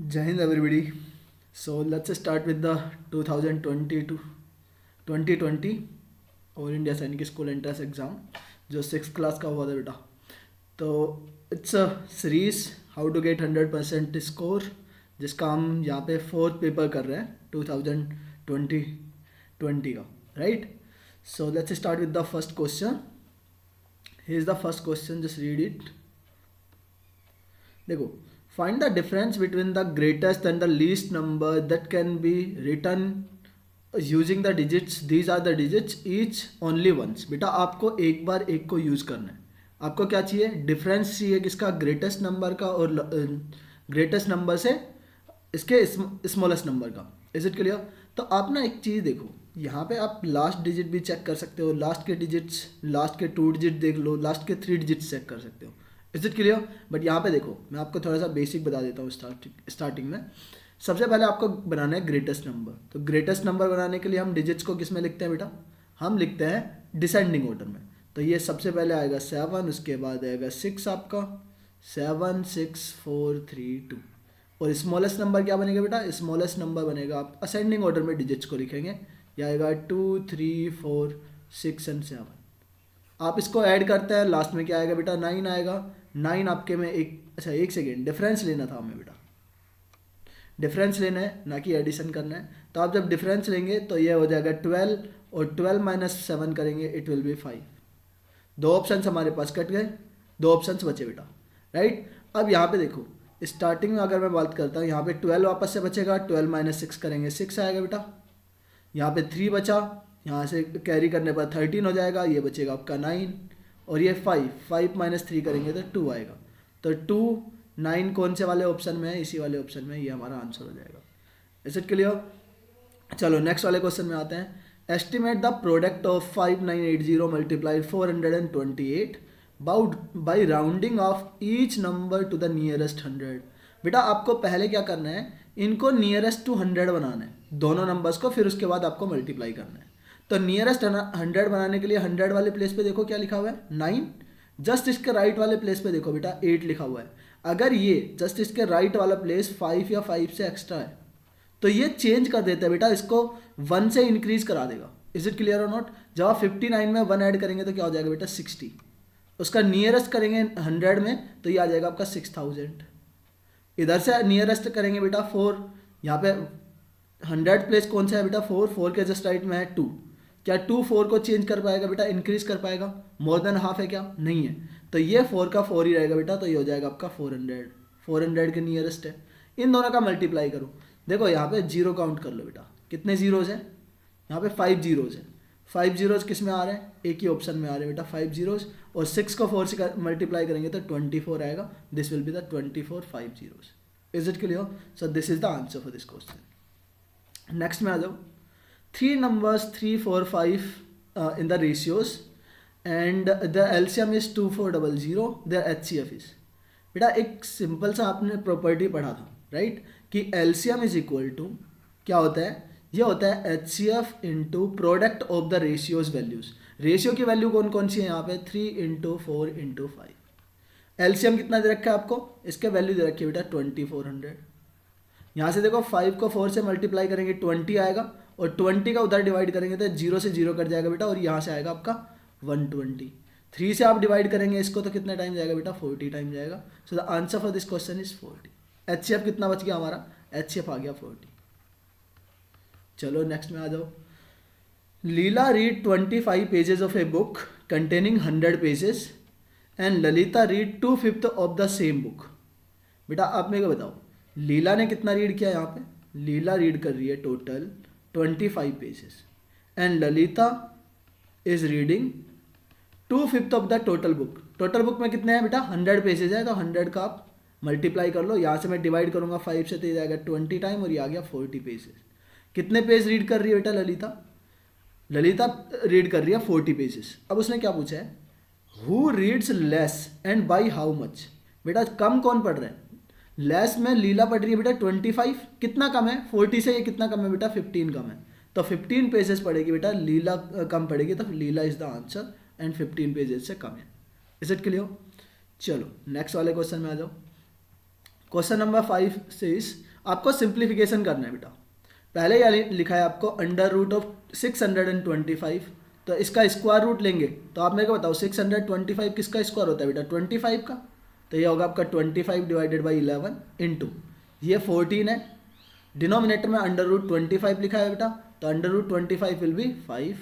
Jai Hind everybody. So let's start with the 2020 to 2020 और India सैनिक school entrance exam जो 6th class का हुआ था बेटा. तो it's a series how to get 100% score, जिसका हम यहाँ पे फोर्थ पेपर कर रहे हैं 2020 का, right. So let's start with the first question. Here is the first question, just read it. देखो, find the difference between the greatest and the least number that can be written using the digits. These are the digits each only once. बेटा आपको एक बार एक को use करना है. आपको क्या चाहिए? डिफरेंस चाहिए किसका? ग्रेटेस्ट नंबर का और ग्रेटेस्ट नंबर से इसके स्मॉलेस्ट नंबर का. Is it clear? तो आप ना एक चीज़ देखो, यहाँ पे आप लास्ट डिजिट भी चेक कर सकते हो, लास्ट के डिजिट्स, लास्ट के 2 डिजिट देख लो, लास्ट के 3 डिजिट्स चेक कर सकते हो. Is it clear? बट यहाँ पे देखो, मैं आपको थोड़ा सा बेसिक बता देता हूँ. स्टार्टिंग में सबसे पहले आपको बनाना है ग्रेटेस्ट नंबर. तो ग्रेटेस्ट नंबर बनाने के लिए हम डिजिट्स को किस में लिखते हैं बेटा? हम लिखते हैं डिसेंडिंग ऑर्डर में. तो ये सबसे पहले आएगा 7, उसके बाद आएगा 6 आपका, 7 6 4 3 2. और स्मॉलेस्ट नंबर क्या बनेगा बेटा? स्मॉलेस्ट नंबर बनेगा, आप असेंडिंग ऑर्डर में डिजिट्स को लिखेंगे. यह आएगा 2 3 4 6 एंड 7. आप इसको ऐड करते हैं, लास्ट में क्या आएगा बेटा? 9 आएगा. 9 आपके में एक सेकेंड, डिफरेंस लेना था हमें बेटा. डिफरेंस लेना है, ना कि एडिशन करना है. तो आप जब डिफरेंस लेंगे तो ये हो जाएगा 12, और 12 माइनस 7 करेंगे, इट विल बी 5. 2 ऑप्शन हमारे पास कट गए, 2 ऑप्शन बचे बेटा, राइट. अब यहाँ पे देखो, स्टार्टिंग में अगर मैं बात करता हूँ, यहाँ पे 12 वापस से बचेगा, 12 माइनस 6 करेंगे, 6 आएगा बेटा. यहाँ पे 3 बचा, यहाँ से कैरी करने पर 13 हो जाएगा, ये बचेगा आपका 9. और ये 5 माइनस 3 करेंगे तो 2 आएगा. तो 2 9 कौन से वाले ऑप्शन में है? इसी वाले ऑप्शन में. ये हमारा आंसर हो जाएगा. Is it clear? चलो नेक्स्ट वाले क्वेश्चन में आते हैं. Estimate the product of 5980 multiplied 428 by rounding off each number two the nearest 100. बेटा आपको पहले क्या करना है? इनको नियरेस्ट टू 100 बनाना है, दोनों नंबर्स को, फिर उसके बाद आपको मल्टीप्लाई करना है. तो नियरेस्ट 100 बनाने के लिए 100 वाले प्लेस पे देखो क्या लिखा हुआ है? 9. जस्ट इसके राइट वाले प्लेस पे देखो बेटा 8 लिखा हुआ है. अगर ये जस्ट इसके राइट वाला प्लेस 5 या 5 से एक्स्ट्रा है तो ये चेंज कर देता है बेटा, इसको 1 से इंक्रीज करा देगा. इज इट क्लियर और नॉट? जब आप 59 में 1 ऐड करेंगे तो क्या हो जाएगा बेटा? 60. उसका नियरेस्ट करेंगे 100 में तो ये आ जाएगा आपका 6000. इधर से नियरेस्ट करेंगे बेटा 4. यहाँ पे 100 प्लेस कौन सा है बेटा? 4 के जस्ट राइट में है 2. क्या 2 4 को चेंज कर पाएगा बेटा? इंक्रीज कर पाएगा? मोर देन हाफ है क्या? नहीं है. तो ये 4 का 4 ही रहेगा बेटा. तो ये हो जाएगा आपका 400 के नियरेस्ट है. इन दोनों का मल्टीप्लाई करो. देखो यहाँ पे जीरो काउंट कर लो बेटा. कितने जीरोज हैं? यहाँ पे 5 जीरोज है. 5 जीरोज किस में आ रहे हैं? एक ही ऑप्शन में आ रहे हैं बेटा, 5 जीरोज. और 6 को 4 से मल्टीप्लाई करेंगे तो 24 आएगा. This will be the 24 5 zeros. Is it clear? So this is the answer for this question. Next में आ जाओ. 3 numbers 3 4 5 in the ratios and the LCM is 2400. their HCF is. बेटा एक सिंपल सा आपने प्रॉपर्टी पढ़ा था, राइट, कि LCM इज इक्वल टू क्या होता है? ये होता है HCF into product of the ratios values. Ratio की वैल्यू कौन कौन सी है यहाँ पे? 3 इंटू 4 इंटू 5. LCM कितना दे रखा है आपको? इसके वैल्यू दे रखी है बेटा 2400. यहाँ से देखो 5 को 4 से मल्टीप्लाई करेंगे 20 आएगा, और 20 का उधर डिवाइड करेंगे तो 0 से 0 कट जाएगा बेटा, और यहाँ से आएगा आपका 120. 3 से आप डिवाइड करेंगे इसको तो कितना टाइम जाएगा बेटा? 40 टाइम जाएगा. So the answer for this question is 40. HCF कितना बच गया हमारा? HCF आ गया 40. चलो नेक्स्ट में आ जाओ. Leela read 25 pages of a book containing 100 pages and Lalita read 2/5 of the same book. बेटा आप मेरे को बताओ, लीला ने कितना रीड किया? यहाँ पे लीला रीड कर रही है total 25 pages and Lalita is reading 2/5 of the total book. Total book में कितने हैं बेटा? 100 पेजेस है, तो 100 का आप मल्टीप्लाई कर लो. यहाँ से मैं डिवाइड करूँगा 5 से तो ये जाएगा 20 टाइम, और ये आ गया 40 पेजेस. कितने पेज रीड कर रही है बेटा ललिता? ललिता रीड कर रही है 40 पेजेस. अब उसने क्या पूछा है? Who reads less and by how much. बेटा कम कौन पढ़ रहा है? लेस में लीला पढ़ रही है बेटा 25. कितना कम है? 40 से ये कितना कम है बेटा? 15 कम है. तो 15 पेजेस पढ़ेगी बेटा लीला, कम पढ़ेगी, तो Leela is the answer and 15 pages से कम है. Is it clear? चलो नेक्स्ट वाले क्वेश्चन में आ जाओ. क्वेश्चन नंबर 5 says आपको सिंप्लीफिकेशन करना है बेटा। पहले क्या लिखा है आपको, अंडर रूट ऑफ 625, तो इसका स्क्वायर रूट लेंगे। तो आप मेरे को बताओ 625 किसका स्क्वायर होता है बेटा, 25 का। तो ये होगा आपका 25 डिवाइडेड बाई 11 इंटू ये 14 है, डिनोमिनेटर में अंडर रूट 25 लिखा है बेटा, तो under root 25 will be 5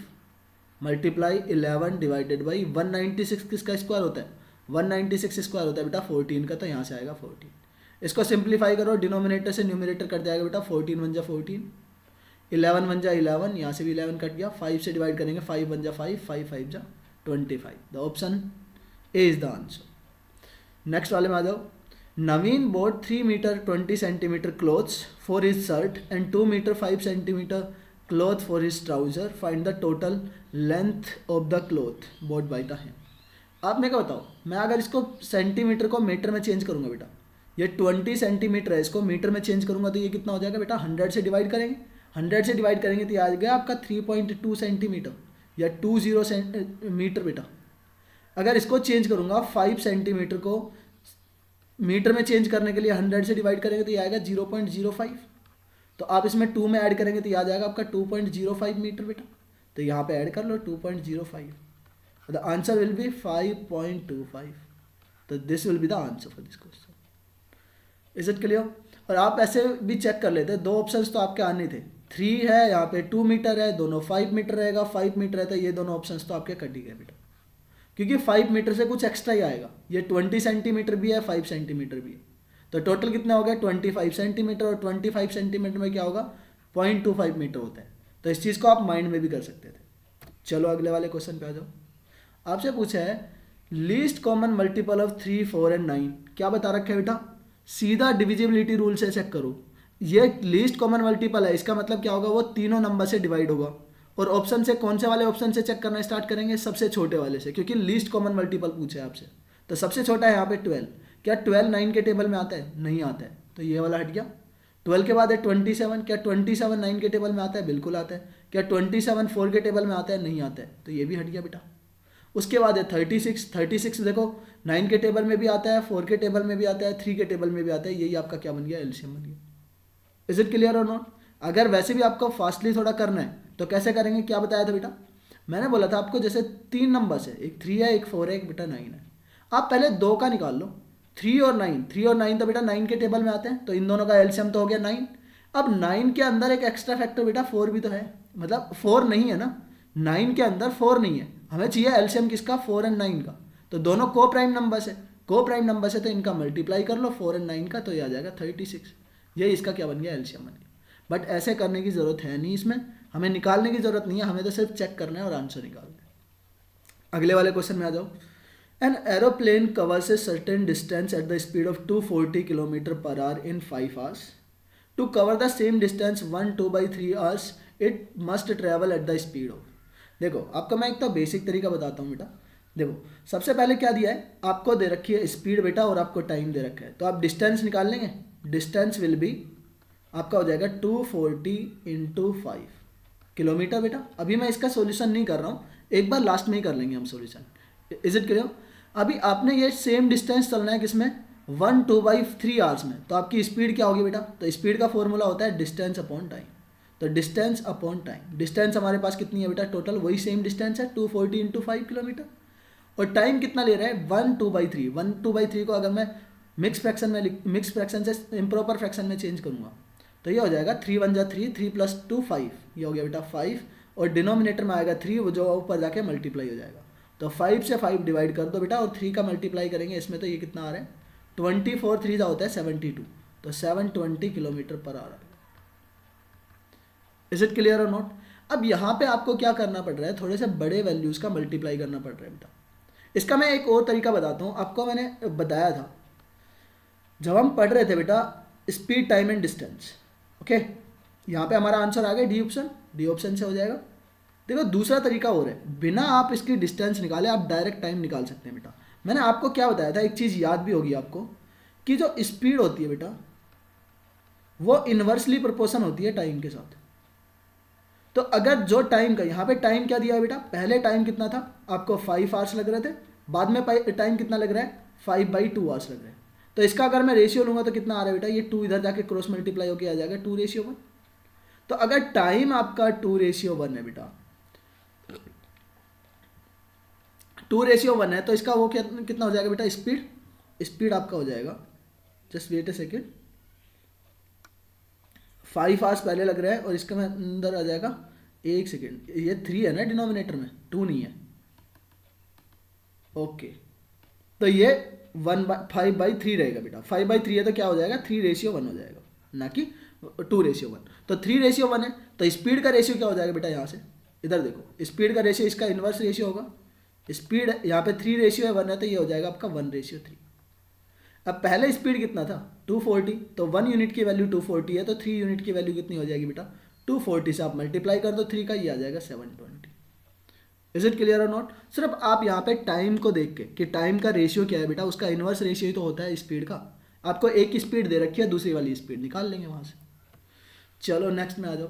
multiply 11 divided by 196 किसका स्क्वायर होता है, 196 स्क्वायर होता है बेटा 14 का, तो यहाँ से आएगा 14। इसको सिंप्लीफाई करो, डिनोमिनेटर से न्यूमिनेटर कट जाएगा बेटा, 14 1 जा 14, 11 1 जा 11, यहाँ से भी 11 कट गया, 5 से डिवाइड करेंगे, 5 1 जा 5, 5 5 जा 25। The option A is the answer. Next वाले में आ जाओ। Naveen bought 3 metre 20 centimetre clothes for his shirt and 2 metre 5 centimetre cloth for his trouser, find the total length of the cloth bought by the him. आप मेरे को बताओ, मैं अगर इसको सेंटीमीटर को मीटर में चेंज करूंगा बेटा, ये 20 सेंटीमीटर है, इसको मीटर में चेंज करूंगा तो ये कितना हो जाएगा बेटा, 100 से डिवाइड करेंगे, 100 से डिवाइड करेंगे तो ये आ गया आपका 3.2 सेंटीमीटर या 20 मीटर बेटा। अगर इसको चेंज करूंगा 5 सेंटीमीटर को मीटर में चेंज करने के लिए 100 से डिवाइड करेंगे तो ये आएगा 0.05, तो आप इसमें 2 में ऐड करेंगे तो ये आ जाएगा आपका 2.05 मीटर बेटा। तो यहाँ पे ऐड कर लो 2.05, द आंसर विल बी 5.25। तो this will be the answer for this question. Is it clear? और आप ऐसे भी चेक कर लेते, दो ऑप्शंस तो आपके आने थे, 3 है यहाँ पे 2 मीटर है, दोनों 5 मीटर रहेगा, 5 मीटर है, तो ये दोनों ऑप्शंस तो आपके कट ही गए बेटा, क्योंकि 5 मीटर से कुछ एक्स्ट्रा ही आएगा, ये 20 सेंटीमीटर भी है, 5 सेंटीमीटर भी है, तो टोटल कितना हो गया 25 सेंटीमीटर, और 25 सेंटीमीटर में क्या होगा 0.25 मीटर होता है। तो इस चीज़ को आप माइंड में भी कर सकते थे। चलो अगले वाले क्वेश्चन पे आ जाओ। आपसे पूछा है least common multiple of 3 4 and 9, क्या बता रखा है बेटा, सीधा डिविजिबिलिटी रूल से चेक करो। ये लीस्ट कॉमन मल्टीपल है, इसका मतलब क्या होगा, वो तीनों नंबर से डिवाइड होगा। और ऑप्शन से कौन से वाले ऑप्शन से चेक करना स्टार्ट करेंगे, सबसे छोटे वाले से, क्योंकि लीस्ट कॉमन मल्टीपल पूछे आपसे। तो सबसे छोटा है यहाँ पे 12, क्या 12 9 के टेबल में आता है, नहीं आता है, तो ये वाला हट गया। 12 के बाद है 27, क्या 27 9 के टेबल में आता है, बिल्कुल आता है। क्या 27 4 के टेबल में आता है, नहीं आता है, तो ये भी हट गया बेटा। उसके बाद है 36 देखो 9 के टेबल में भी आता है, 4 के टेबल में भी आता है, 3 के टेबल में भी आता है, यही आपका क्या बन गया, एलसीएम बन गया। इज इट क्लियर और नॉट? अगर वैसे भी आपको फास्टली थोड़ा करना है तो कैसे करेंगे, क्या बताया था बेटा, मैंने बोला था आपको जैसे 3 नंबर्स है, एक 3 है, एक 4 है, एक बेटा 9 है। आप पहले 2 का निकाल लो, 3 और 9 तो बेटा 9 के टेबल में आते हैं, तो इन दोनों का एलसीएम तो हो गया 9। अब 9 के अंदर एक एक्स्ट्रा फैक्टर बेटा 4 भी तो है, मतलब 4 नहीं है ना, 9 के अंदर 4 नहीं है, हमें चाहिए एलसीएम किसका, 4 एंड 9 का। तो दोनों को प्राइम नंबर्स है, को प्राइम नंबर्स है, तो इनका मल्टीप्लाई कर लो 4 एंड 9 का, तो ये आ जाएगा 36। ये इसका क्या बन गया, एलसीएम बन गया। बट ऐसे करने की ज़रूरत है नहीं, इसमें हमें निकालने की ज़रूरत नहीं है, हमें तो सिर्फ चेक करना है और आंसर निकालना है। अगले वाले क्वेश्चन में आ जाओ। An aeroplane covers a certain distance at the speed of 240 km/h in 5 hours. To cover the same distance 1/2/3 hours, it must travel at the speed of। देखो आपको मैं एक तो बेसिक तरीका बताता हूँ बेटा। देखो सबसे पहले क्या दिया है, आपको दे रखी है स्पीड बेटा और आपको टाइम दे रखा है, तो आप डिस्टेंस निकाल लेंगे। डिस्टेंस विल बी आपका हो जाएगा 240 × 5 किलोमीटर बेटा। अभी मैं इसका सॉल्यूशन नहीं कर रहा हूँ, एक बार लास्ट में ही कर लेंगे हम सॉल्यूशन। Is it clear? अभी आपने ये सेम डिस्टेंस चलना है किसमें, 1/2/3 आवर्स में, तो आपकी स्पीड क्या होगी बेटा, तो स्पीड का फॉर्मूला होता है डिस्टेंस अपॉन टाइम। तो डिस्टेंस अपॉन टाइम, डिस्टेंस हमारे पास कितनी है बेटा, टोटल वही सेम डिस्टेंस है 240 × 5 किलोमीटर, और टाइम कितना ले रहा है 1/2/3। 1/2/3 को अगर मैं मिक्स फ्रैक्शन से इम्प्रॉपर फ्रैक्शन में चेंज करूँगा तो ये हो जाएगा 3 1 जा 3, 3 + 2 5, ये हो गया बेटा 5, और डिनोमिनेटर में आएगा 3, वो जो ऊपर जाके मल्टीप्लाई हो जाएगा। तो 5 से 5 डिवाइड कर दो बेटा, और 3 का मल्टीप्लाई करेंगे इसमें, तो ये कितना आ रहा है 24 3 होता है 72, तो 720 km/h। इज इट क्लियर और नॉट? अब यहाँ पे आपको क्या करना पड़ रहा है, थोड़े से बड़े वैल्यूज़ का मल्टीप्लाई करना पड़ रहा है बेटा। इसका मैं एक और तरीका बताता हूँ, आपको मैंने बताया था जब हम पढ़ रहे थे बेटा speed time and distance. Okay, यहाँ पे हमारा आंसर आ गया डी ऑप्शन से हो जाएगा। देखो दूसरा तरीका और है, बिना आप इसकी डिस्टेंस निकाले आप डायरेक्ट टाइम निकाल सकते हैं बेटा। मैंने आपको क्या बताया था, एक चीज़ याद भी होगी आपको, कि जो स्पीड होती है बेटा वो इन्वर्सली प्रोपोर्शन होती है टाइम के साथ। तो अगर जो टाइम का, यहाँ पे टाइम क्या दिया है बेटा, पहले टाइम कितना था आपको 5 आवर्स लग रहे थे, बाद में टाइम कितना लग रहा है 5/2 आवर्स लग रहा है। तो इसका अगर मैं रेशियो लूँगा तो कितना आ रहा है बेटा, ये 2 इधर जाके क्रॉस मल्टीप्लाई होके आ जाएगा 2:1। तो अगर टाइम आपका 2:1 है बेटा, 2:1 है, तो इसका वो कितना हो जाएगा बेटा, स्पीड आपका हो जाएगा, जस्ट वेट ए सेकेंड, 5 आवर्स पहले लग रहा है और इसका में अंदर आ जाएगा 1 सेकेंड, ये 3 है ना डिनोमिनेटर में, 2 नहीं है, ओके। तो ये 5/3 रहेगा बेटा, 5/3 है तो क्या हो जाएगा, 3:1 हो जाएगा, ना कि 2:1। तो 3:1 है, तो स्पीड का रेशियो क्या हो जाएगा बेटा, यहाँ से इधर देखो, स्पीड का रेशियो इसका इन्वर्स रेशियो होगा, स्पीड यहाँ पे 3:1 है तो ये हो जाएगा आपका 1:3। अब पहले स्पीड कितना था 240, तो 1 यूनिट की वैल्यू 240 है, तो 3 यूनिट की वैल्यू कितनी हो जाएगी बेटा, 240 से आप मल्टीप्लाई कर दो 3 का, ये आ जाएगा 720। इज इट क्लियर और नॉट। सिर्फ आप यहाँ पे टाइम को देख के कि टाइम का रेशियो क्या है बेटा, उसका इन्वर्स रेशियो ही तो होता है स्पीड का। आपको एक स्पीड दे रखी है, दूसरी वाली स्पीड निकाल लेंगे वहाँ से। चलो नेक्स्ट में आ जाओ।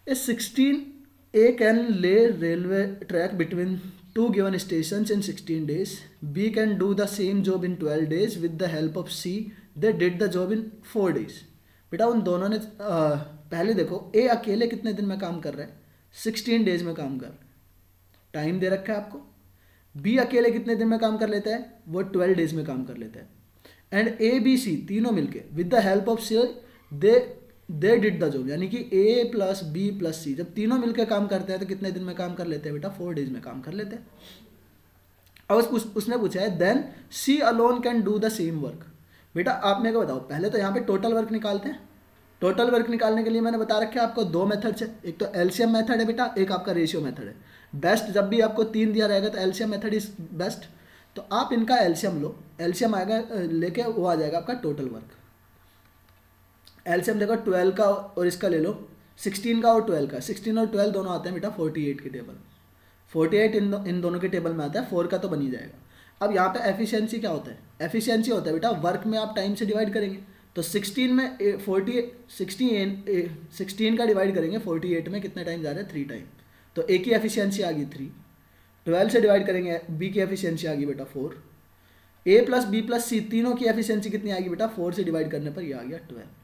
ए 16 कैन ले railway track between 2 given stations in 16 days. B can do the same job in 12 days with the help of C. They did the job in 4 days. बेटा उन दोनों ने पहले देखो, ए अकेले कितने दिन में काम कर रहा है, 16 डेज में काम कर रहा है, टाइम दे रखा है आपको। बी अकेले कितने दिन में काम कर लेता है, वो 12 डेज में काम कर लेता है। एंड ए बी सी तीनों मिलके with the help of C they did the job, यानी कि A plus B plus C जब तीनों मिलकर काम करते हैं तो कितने दिन में काम कर लेते हैं बेटा, 4 डेज में काम कर लेते हैं। अब उसने पूछा है then C alone can do the same work. बेटा आप मेरे को बताओ, पहले तो यहाँ पे टोटल वर्क निकालते हैं। टोटल वर्क निकालने के लिए मैंने बता रखा है आपको 2 मेथड्स है, एक तो एलसीएम मेथड है बेटा, एक आपका रेशियो मेथड है। बेस्ट जब भी आपको 3 दिया रहेगा तो एलसीएम मेथड इज बेस्ट, तो आप इनका एलसीएम लो, एलसीएम आएगा लेके वो आ जाएगा आपका टोटल वर्क। एलसीएम देखो 12 का और इसका ले लो, 16 का और 12 का, 16 और 12 दोनों आते हैं बेटा 48 के टेबल, 48 इन दोनों के टेबल में आता है, 4 का तो बन ही जाएगा। अब यहाँ पे एफिशिएंसी क्या होता है, एफिशिएंसी होता है बेटा वर्क में आप टाइम से डिवाइड करेंगे, तो 16 में 16 का डिवाइड करेंगे 48 में, कितने टाइम जा रहा है, 3 टाइम, तो ए की एफिशिएंसी आ गई 3। 12 से डिवाइड करेंगे, बी की एफिशिएंसी आ गई बेटा 4। ए प्लस बी प्लस सी तीनों की एफिशिएंसी कितनी आएगी बेटा, 4 से डिवाइड करने पर ये आ गया 12।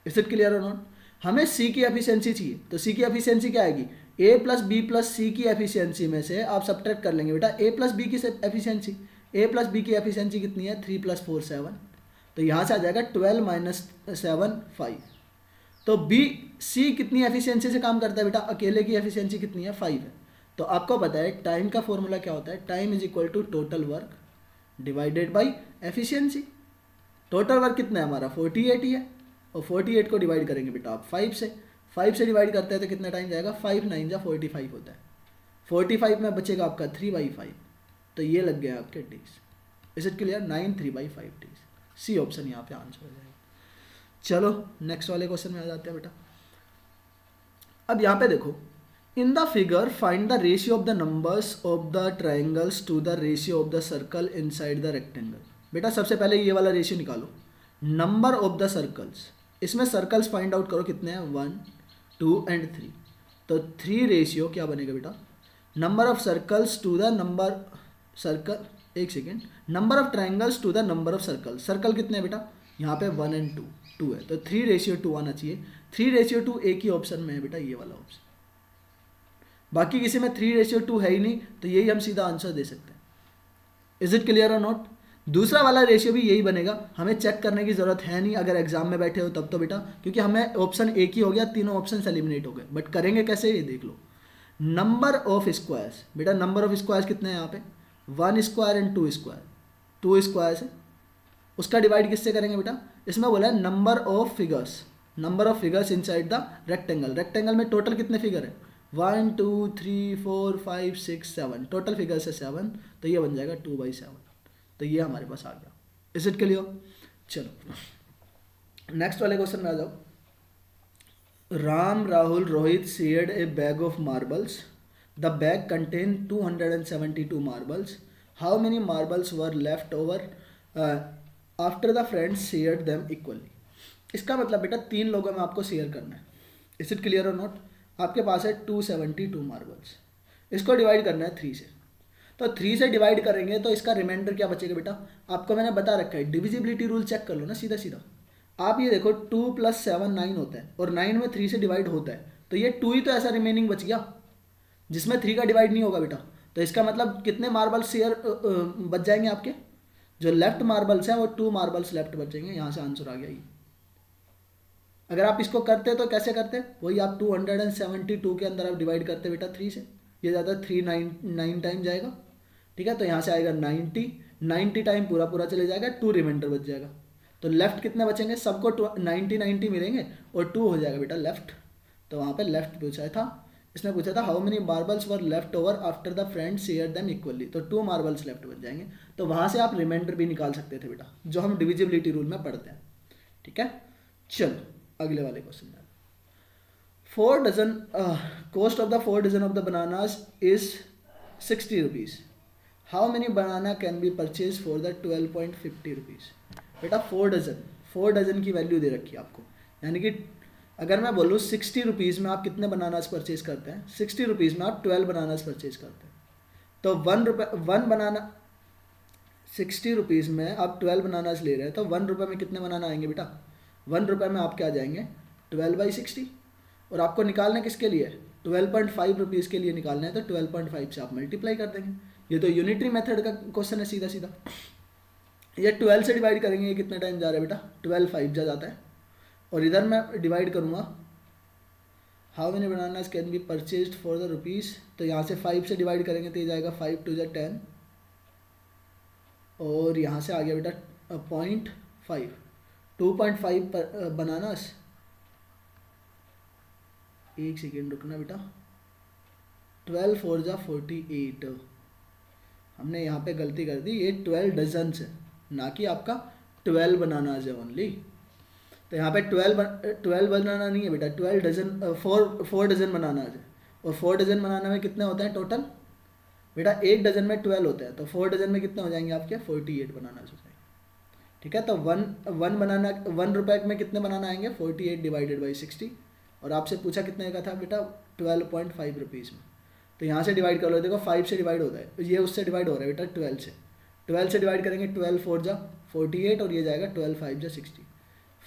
इज इट क्लियर और नॉट। हमें सी की एफिशिएंसी चाहिए, तो सी की एफिशिएंसी क्या आएगी, ए प्लस बी प्लस सी की एफिशिएंसी में से आप सब्ट्रैक्ट कर लेंगे बेटा ए प्लस बी की एफिशिएंसी। ए प्लस बी की एफिशिएंसी कितनी है, 3 + 4 7, तो यहाँ से आ जाएगा 12 - 7 5। तो बी सी कितनी एफिशिएंसी से काम करता है बेटा, अकेले की एफिशिएंसी कितनी है, 5 है। तो आपको पता है टाइम का फॉर्मूला क्या होता है, time is equal to total work divided by efficiency. Total work कितना है हमारा 48 ही है, और 48 को डिवाइड करेंगे बेटा आप 5 से, 5 से डिवाइड करते हैं तो कितना टाइम जाएगा, 5 9 जा 45 होता है, 45 में बचेगा आपका 3/5, तो ये लग गया आपके days. Is it clear, 9 3/5 days, C option यहाँ पे आंसर हो जाएगा। चलो नेक्स्ट वाले क्वेश्चन में आ जाते हैं बेटा। अब यहाँ पे देखो, in the figure find the ratio of the numbers of the triangles to the ratio of the circle inside the rectangle. बेटा सबसे पहले ये वाला रेशियो निकालो, नंबर ऑफ द सर्कल्स, इसमें सर्कल्स फाइंड आउट करो कितने हैं, 1 2 एंड 3, तो 3 रेशियो क्या बनेगा बेटा, number of circles to the number circle, एक second, number of triangles to the number of circle. Circle कितने हैं बेटा, यहाँ पे 1 और 2 है, तो 3:2 आना चाहिए। 3:2 एक ही ऑप्शन में है बेटा, ये वाला ऑप्शन, बाकी किसी में 3:2 है ही नहीं, तो यही हम सीधा आंसर दे सकते हैं। इज इट क्लियर और नॉट। दूसरा वाला रेशियो भी यही बनेगा, हमें चेक करने की जरूरत है नहीं अगर एग्जाम में बैठे हो तब तो बेटा, क्योंकि हमें ऑप्शन एक ही हो गया, तीनों ऑप्शन एलिमिनेट हो गए। बट करेंगे कैसे ये देख लो, नंबर ऑफ स्क्वायर्स, बेटा नंबर ऑफ स्क्वायर्स कितने हैं यहाँ पे, 1 स्क्वायर एंड 2 स्क्वायर, 2 स्क्वायर्स है, उसका डिवाइड किससे करेंगे बेटा, इसमें बोला है number of figures, number of figures inside the rectangle. Rectangle में टोटल कितने फिगर है, 1 2 3 4 5 6 7, टोटल फिगर्स है 7, तो ये बन जाएगा 2/7, तो ये हमारे पास आ गया। Is it clear. चलो नेक्स्ट वाले क्वेश्चन में आ जाओ। Ram Rahul Rohit shared A bag of marbles, the bag contain 272 marbles, how many marbles were left over after the friends shared them equally. इसका मतलब बेटा 3 लोगों में आपको शेयर करना है। इज इट क्लियर और नॉट। आपके पास है 272 मार्बल्स, इसको डिवाइड करना है 3 से, तो 3 से डिवाइड करेंगे तो इसका रिमाइंडर क्या बचेगा बेटा, आपको मैंने बता रखा है, डिविजिबिलिटी रूल चेक कर लो ना सीधा सीधा। आप ये देखो 2 + 7 9 होता है और 9 में 3 से डिवाइड होता है, तो ये 2 ही तो ऐसा रिमेनिंग बच गया जिसमें 3 का डिवाइड नहीं होगा बेटा। तो इसका मतलब कितने मार्बल्स शेयर बच जाएंगे आपके, जो लेफ्ट मार्बल्स हैं वो 2 मार्बल्स लेफ्ट बचेंगे। यहाँ से आंसर आ गया ये। अगर आप इसको करते तो कैसे करते, वही आप 272 के अंदर आप डिवाइड करते बेटा 3 से, ये ज़्यादा 9 टाइम जाएगा, ठीक है। तो यहाँ से आएगा 90 टाइम पूरा पूरा चले जाएगा, 2 रिमाइंडर बच जाएगा। तो लेफ्ट कितने बचेंगे, सबको 90 मिलेंगे और 2 हो जाएगा बेटा लेफ्ट। तो वहाँ पे लेफ्ट पूछा था, इसने पूछा था how many marbles were left over after the friend share them equally, तो 2 मार्बल्स लेफ्ट बच जाएंगे। तो वहाँ से आप रिमाइंडर भी निकाल सकते थे बेटा, जो हम डिविजिबिलिटी रूल में पढ़ते हैं, ठीक है। चलो अगले वाले क्वेश्चन में, 4 dozen cost of the 4 dozen of the bananas is 60 rupees, how many banana can be purchase for the 12.50 rupees. बेटा 4 डजन की वैल्यू दे रखी है आपको, यानी कि अगर मैं बोलूँ 60 रुपीज़ में आप कितने बनानास परचेज करते हैं, 60 रुपीज़ में आप 12 बनानास परचेज करते हैं। तो 1 बनाना, 60 रुपीज़ में आप 12 बनानास ले रहे हैं, तो 1 रुपये में कितने बनाना आएंगे बेटा, 1 रुपये में आप क्या आ जाएंगे 12/60। और आपको निकालना किसके लिए, 12.5 रुपीज़ के लिए निकालना है, तो 12.5 से आप मल्टीप्लाई कर देंगे। ये तो यूनिटरी मेथड का क्वेश्चन है सीधा सीधा। ये 12 से डिवाइड करेंगे, ये कितना टाइम जा रहा है बेटा, 12 5 जा जाता है। और इधर मैं डिवाइड करूँगा how many bananas can be purchased for the rupees, तो यहाँ से 5 से डिवाइड करेंगे तो ये जाएगा 5 2 10, और यहाँ से आ गया बेटा 0.5, 2.5 बनानास। एक सेकेंड रुकना बेटा, 12 4 जा 48, हमने यहाँ पे गलती कर दी, ये 12 डजन है ना कि आपका 12 बनानाज है ओनली। तो यहाँ पे 12 बनाना नहीं है बेटा, 12 डजन, 4 डजन बनाना है। और 4 डजन बनाना में कितने होते हैं टोटल बेटा, एक डजन में 12 होते हैं, तो 4 डजन में कितने हो जाएंगे आपके 48 बनाना हो जाएंगे, ठीक है। तो 1 बनाना, 1 रुपये में कितने बनाना आएंगे 48 डिवाइडेड बाई 60। और आपसे पूछा कितने का था बेटा 12.5 रुपीज़ में, तो यहाँ से डिवाइड कर लो, देखो 5 से डिवाइड होता है, ये उससे डिवाइड हो रहा है बेटा 12 से डिवाइड करेंगे, 12 4 जा 48 और ये जाएगा 12 5 जा 60।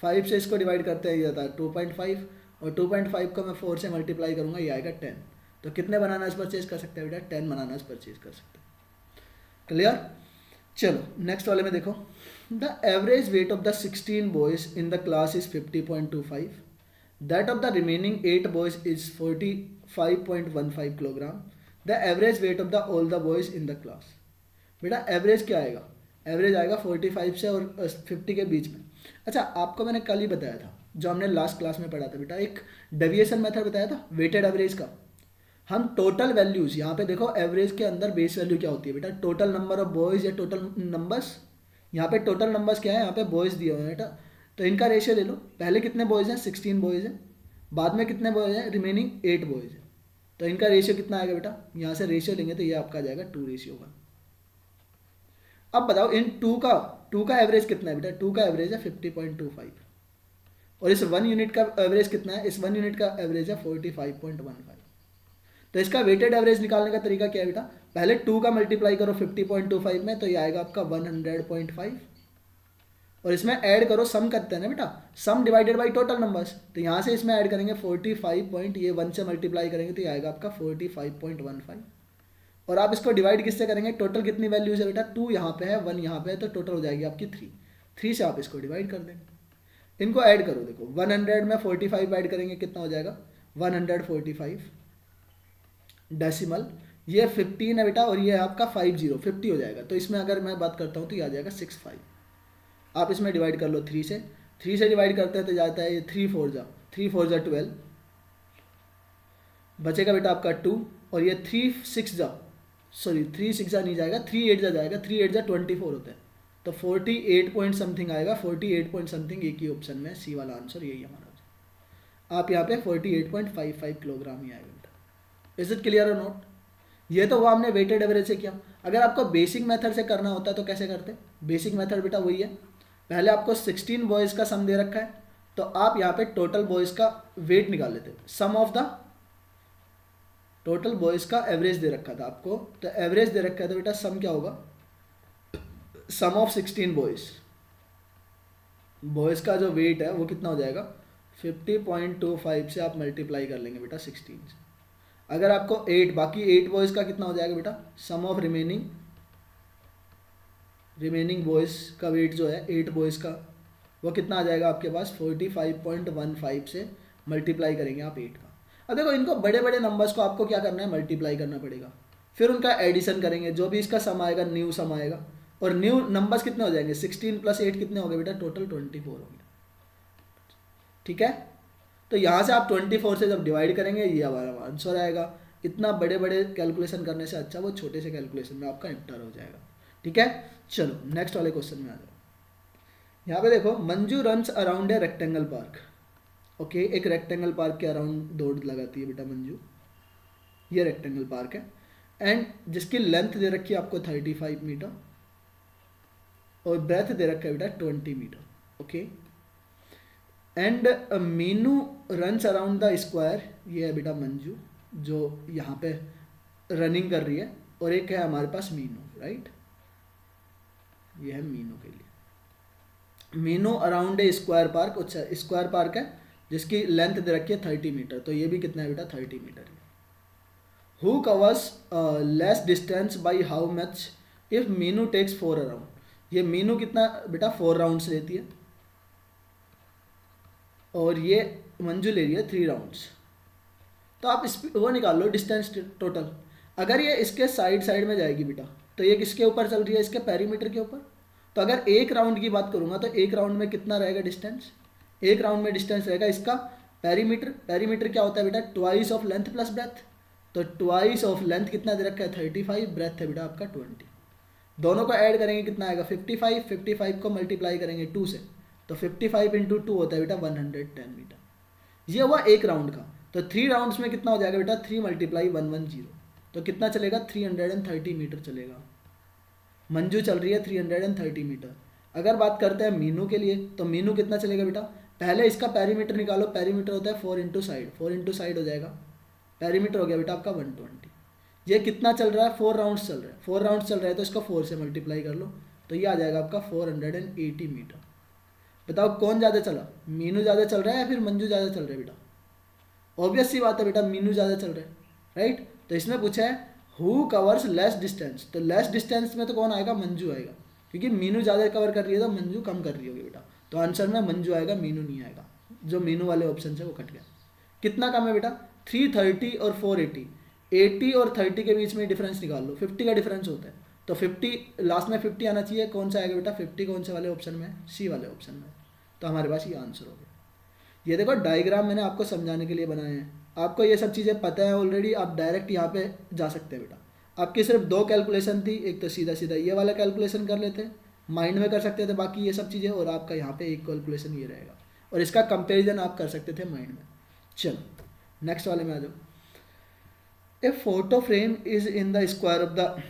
5 से इसको डिवाइड करते हैं, ये जाता है 2.5 और 2.5 को मैं 4 से मल्टीप्लाई करूँगा, ये आएगा 10। तो कितने बनानास परचेज कर सकते हैं बेटा, 10 बनानास परचेज कर सकते हैं। क्लियर। चलो नेक्स्ट वाले में देखो, the average weight of the 16 boys in the class is 50.25, that of the remaining 8 boys is 45.15 kilogram, the average weight of the all the boys in the class. बेटा average क्या आएगा, average आएगा 45 से और 50 के बीच में। अच्छा आपको मैंने कल ही बताया था, जो हमने लास्ट क्लास में पढ़ा था बेटा, एक डेविएशन मेथड बताया था वेटेड एवरेज का। हम टोटल वैल्यूज़, यहाँ पे देखो एवरेज के अंदर बेस वैल्यू क्या होती है बेटा, टोटल नंबर ऑफ बॉयज़ या टोटल नंबर्स। यहाँ पे टोटल नंबर्स क्या है, यहाँ पे बॉयज़ दिए हुए हैं बेटा, तो इनका रेशियो ले लो। पहले कितने बॉयज़ हैं 16 बॉयज़ हैं, बाद में कितने बॉयज़ हैं रिमेनिंग 8 बॉयज़ हैं, तो इनका रेशियो कितना आएगा बेटा, यहाँ से रेशियो लेंगे तो ये आपका आ जाएगा 2:1। अब बताओ इन 2 का एवरेज कितना है बेटा, 2 का एवरेज है 50.25 और इस 1 यूनिट का एवरेज कितना है, इस 1 यूनिट का एवरेज है 45.15। तो इसका वेटेड एवरेज निकालने का तरीका क्या है बेटा, पहले 2 का मल्टीप्लाई करो 50.25 में, तो ये आएगा आपका 100.5 और इसमें ऐड करो, सम करते हैं ना बेटा, सम डिवाइडेड बाई टोटल नंबर्स, तो यहाँ से इसमें ऐड करेंगे 45 ये 1 से मल्टीप्लाई करेंगे तो ये आएगा आपका 45.15। और आप इसको डिवाइड किससे करेंगे, टोटल कितनी वैल्यूज है बेटा, 2 यहाँ पे है 1 यहाँ पे है, तो टोटल हो जाएगी आपकी 3 से आप इसको डिवाइड कर देंगे। इनको ऐड करो, देखो 100 में 45 ऐड करेंगे कितना हो जाएगा 145 डेसिमल, ये 15 है बेटा और ये आपका 50 हो जाएगा। तो इसमें अगर मैं बात करता हूँ तो ये आ जाएगा 65। आप इसमें डिवाइड कर लो 3 से डिवाइड करते हैं तो जाता है ये 3 4 जा 12, बचेगा बेटा आपका 2 और ये 3 6 जा नहीं जाएगा, 3 8 जा जाएगा, 3 8 जा 24 होता है, तो 48 पॉइंट समथिंग आएगा, 48 पॉइंट समथिंग एक ही ऑप्शन में, सी वाला आंसर यही हमारा। आप यहाँ पे 48.55 किलोग्राम ही आएगा बेटा। इज इट क्लियर और नॉट। ये तो वो हमने वेटेड एवरेज से किया। अगर आपको बेसिक मेथड से करना होता तो कैसे करते, बेसिक मेथड बेटा वही है, पहले आपको 16 बॉयज़ का सम दे रखा है, तो आप यहाँ पे टोटल बॉयज़ का वेट निकाल लेते, सम ऑफ द टोटल बॉयज़ का एवरेज दे रखा था आपको, तो एवरेज दे रखा है तो बेटा सम क्या होगा, सम ऑफ 16 बॉयज़, बॉयज़ का जो वेट है वो कितना हो जाएगा 50.25 से आप मल्टीप्लाई कर लेंगे बेटा 16 से। अगर आपको 8 बाकी 8 बॉयज़ का कितना हो जाएगा बेटा, सम ऑफ रिमेनिंग बॉयज़ का वेट जो है 8 बॉयज़ का वो कितना आ जाएगा आपके पास 45.15 से मल्टीप्लाई करेंगे आप 8 का। अब देखो इनको बड़े बड़े नंबर्स को आपको क्या करना है, मल्टीप्लाई करना पड़ेगा, फिर उनका एडिशन करेंगे, जो भी इसका सम आएगा न्यू सम आएगा, और न्यू नंबर्स कितने हो जाएंगे 16 + 8 कितने हो गए बेटा, टोटल 24 हो गए। ठीक है, तो यहाँ से आप 24 से जब डिवाइड करेंगे ये हमारा आंसर आएगा। इतना बड़े बड़े कैलकुलेशन करने से अच्छा वो छोटे से कैलकुलेशन में आपका निपटार हो जाएगा। ठीक है, चलो नेक्स्ट वाले क्वेश्चन में आ जाओ। यहाँ पे देखो, Manju runs around a rectangle park. Okay, एक रेक्टेंगल पार्क के अराउंड दौड़ लगाती है बेटा मंजू, ये रेक्टेंगल पार्क है, एंड जिसकी लेंथ दे रखी है आपको 35 मीटर और ब्रेथ दे रखा है बेटा 20 metre. Okay, and Meenu runs around the square, ये है बेटा मंजू जो यहाँ पे रनिंग कर रही है, और एक है हमारे पास मीनू, राइट, ये है मीनू के लिए। Meenu around a square park, अच्छा स्क्वायर पार्क है जिसकी लेंथ दे रखी है 30 मीटर, तो ये भी कितना है बेटा 30 मीटर है। Who covers less distance by how much if Meenu takes 4 around, ये मीनू कितना बेटा 4 राउंड्स लेती है और ये मंजू ले रही है 3 राउंड्स, तो आप इस वो निकाल लो डिस्टेंस टोटल। अगर ये इसके साइड में जाएगी बेटा, तो ये किसके ऊपर चल रही है, इसके पेरीमीटर के ऊपर, तो अगर एक राउंड की बात करूंगा तो एक राउंड में कितना रहेगा डिस्टेंस, एक राउंड में डिस्टेंस रहेगा इसका पेरीमीटर क्या होता है बेटा, twice of length plus breadth, तो ट्वाइस ऑफ लेंथ कितना दे रखा है 35, ब्रेथ है बेटा आपका 20, दोनों को ऐड करेंगे कितना आएगा 55 को मल्टीप्लाई करेंगे 2 से, तो 55 × 2 होता है बेटा 110 मीटर, ये हुआ एक राउंड का। तो 3 राउंड्स में कितना हो जाएगा बेटा 3 × 110, तो कितना चलेगा 330 मीटर चलेगा, मंजू चल रही है 330 मीटर। अगर बात करते हैं मीनू के लिए, तो मीनू कितना चलेगा बेटा, पहले इसका पेरीमीटर निकालो, पेरीमीटर होता है 4 × साइड, 4 × साइड हो जाएगा, पेरीमीटर हो गया बेटा आपका 120। ये कितना चल रहा है 4 राउंड्स चल रहा है, 4 राउंड्स चल रहा है तो इसको 4 से मल्टीप्लाई कर लो, तो ये आ जाएगा आपका 480 मीटर। बताओ कौन ज़्यादा चला, मीनू ज़्यादा चल रहा है या फिर मंजू ज़्यादा चल रहा है बेटा, ऑब्वियस सी बात है बेटा मीनू ज़्यादा चल रहा है, राइट। तो इसमें पूछा है हु कवर्स लेस डिस्टेंस, तो लेस डिस्टेंस में तो कौन आएगा, मंजू आएगा, क्योंकि मीनू ज़्यादा कवर कर रही है तो मंजू कम कर रही होगी बेटा, तो आंसर में मंजू आएगा, मीनू नहीं आएगा, जो मीनू वाले ऑप्शन से वो कट गया। कितना कम है बेटा 330 और 480, 80 और 30 के बीच में डिफरेंस निकाल लो, 50 का डिफरेंस होता है, तो 50 लास्ट में 50 आना चाहिए, कौन सा आएगा बेटा 50 कौन से वाले ऑप्शन में, सी वाले ऑप्शन में, तो हमारे पास ये आंसर हो गया। ये देखो डायग्राम मैंने आपको समझाने के लिए बनाए हैं, आपको ये सब चीज़ें पता है ऑलरेडी, आप डायरेक्ट यहाँ पे जा सकते हैं बेटा। आपकी सिर्फ 2 कैलकुलेशन थी, एक तो सीधा सीधा ये वाला कैलकुलेशन कर लेते, माइंड में कर सकते थे बाकी ये सब चीज़ें, और आपका यहाँ पे एक कैलकुलेशन ये रहेगा, और इसका कंपेरिजन आप कर सकते थे माइंड में। चलो नेक्स्ट वाले में आ जाओ। A photo frame is in the square of the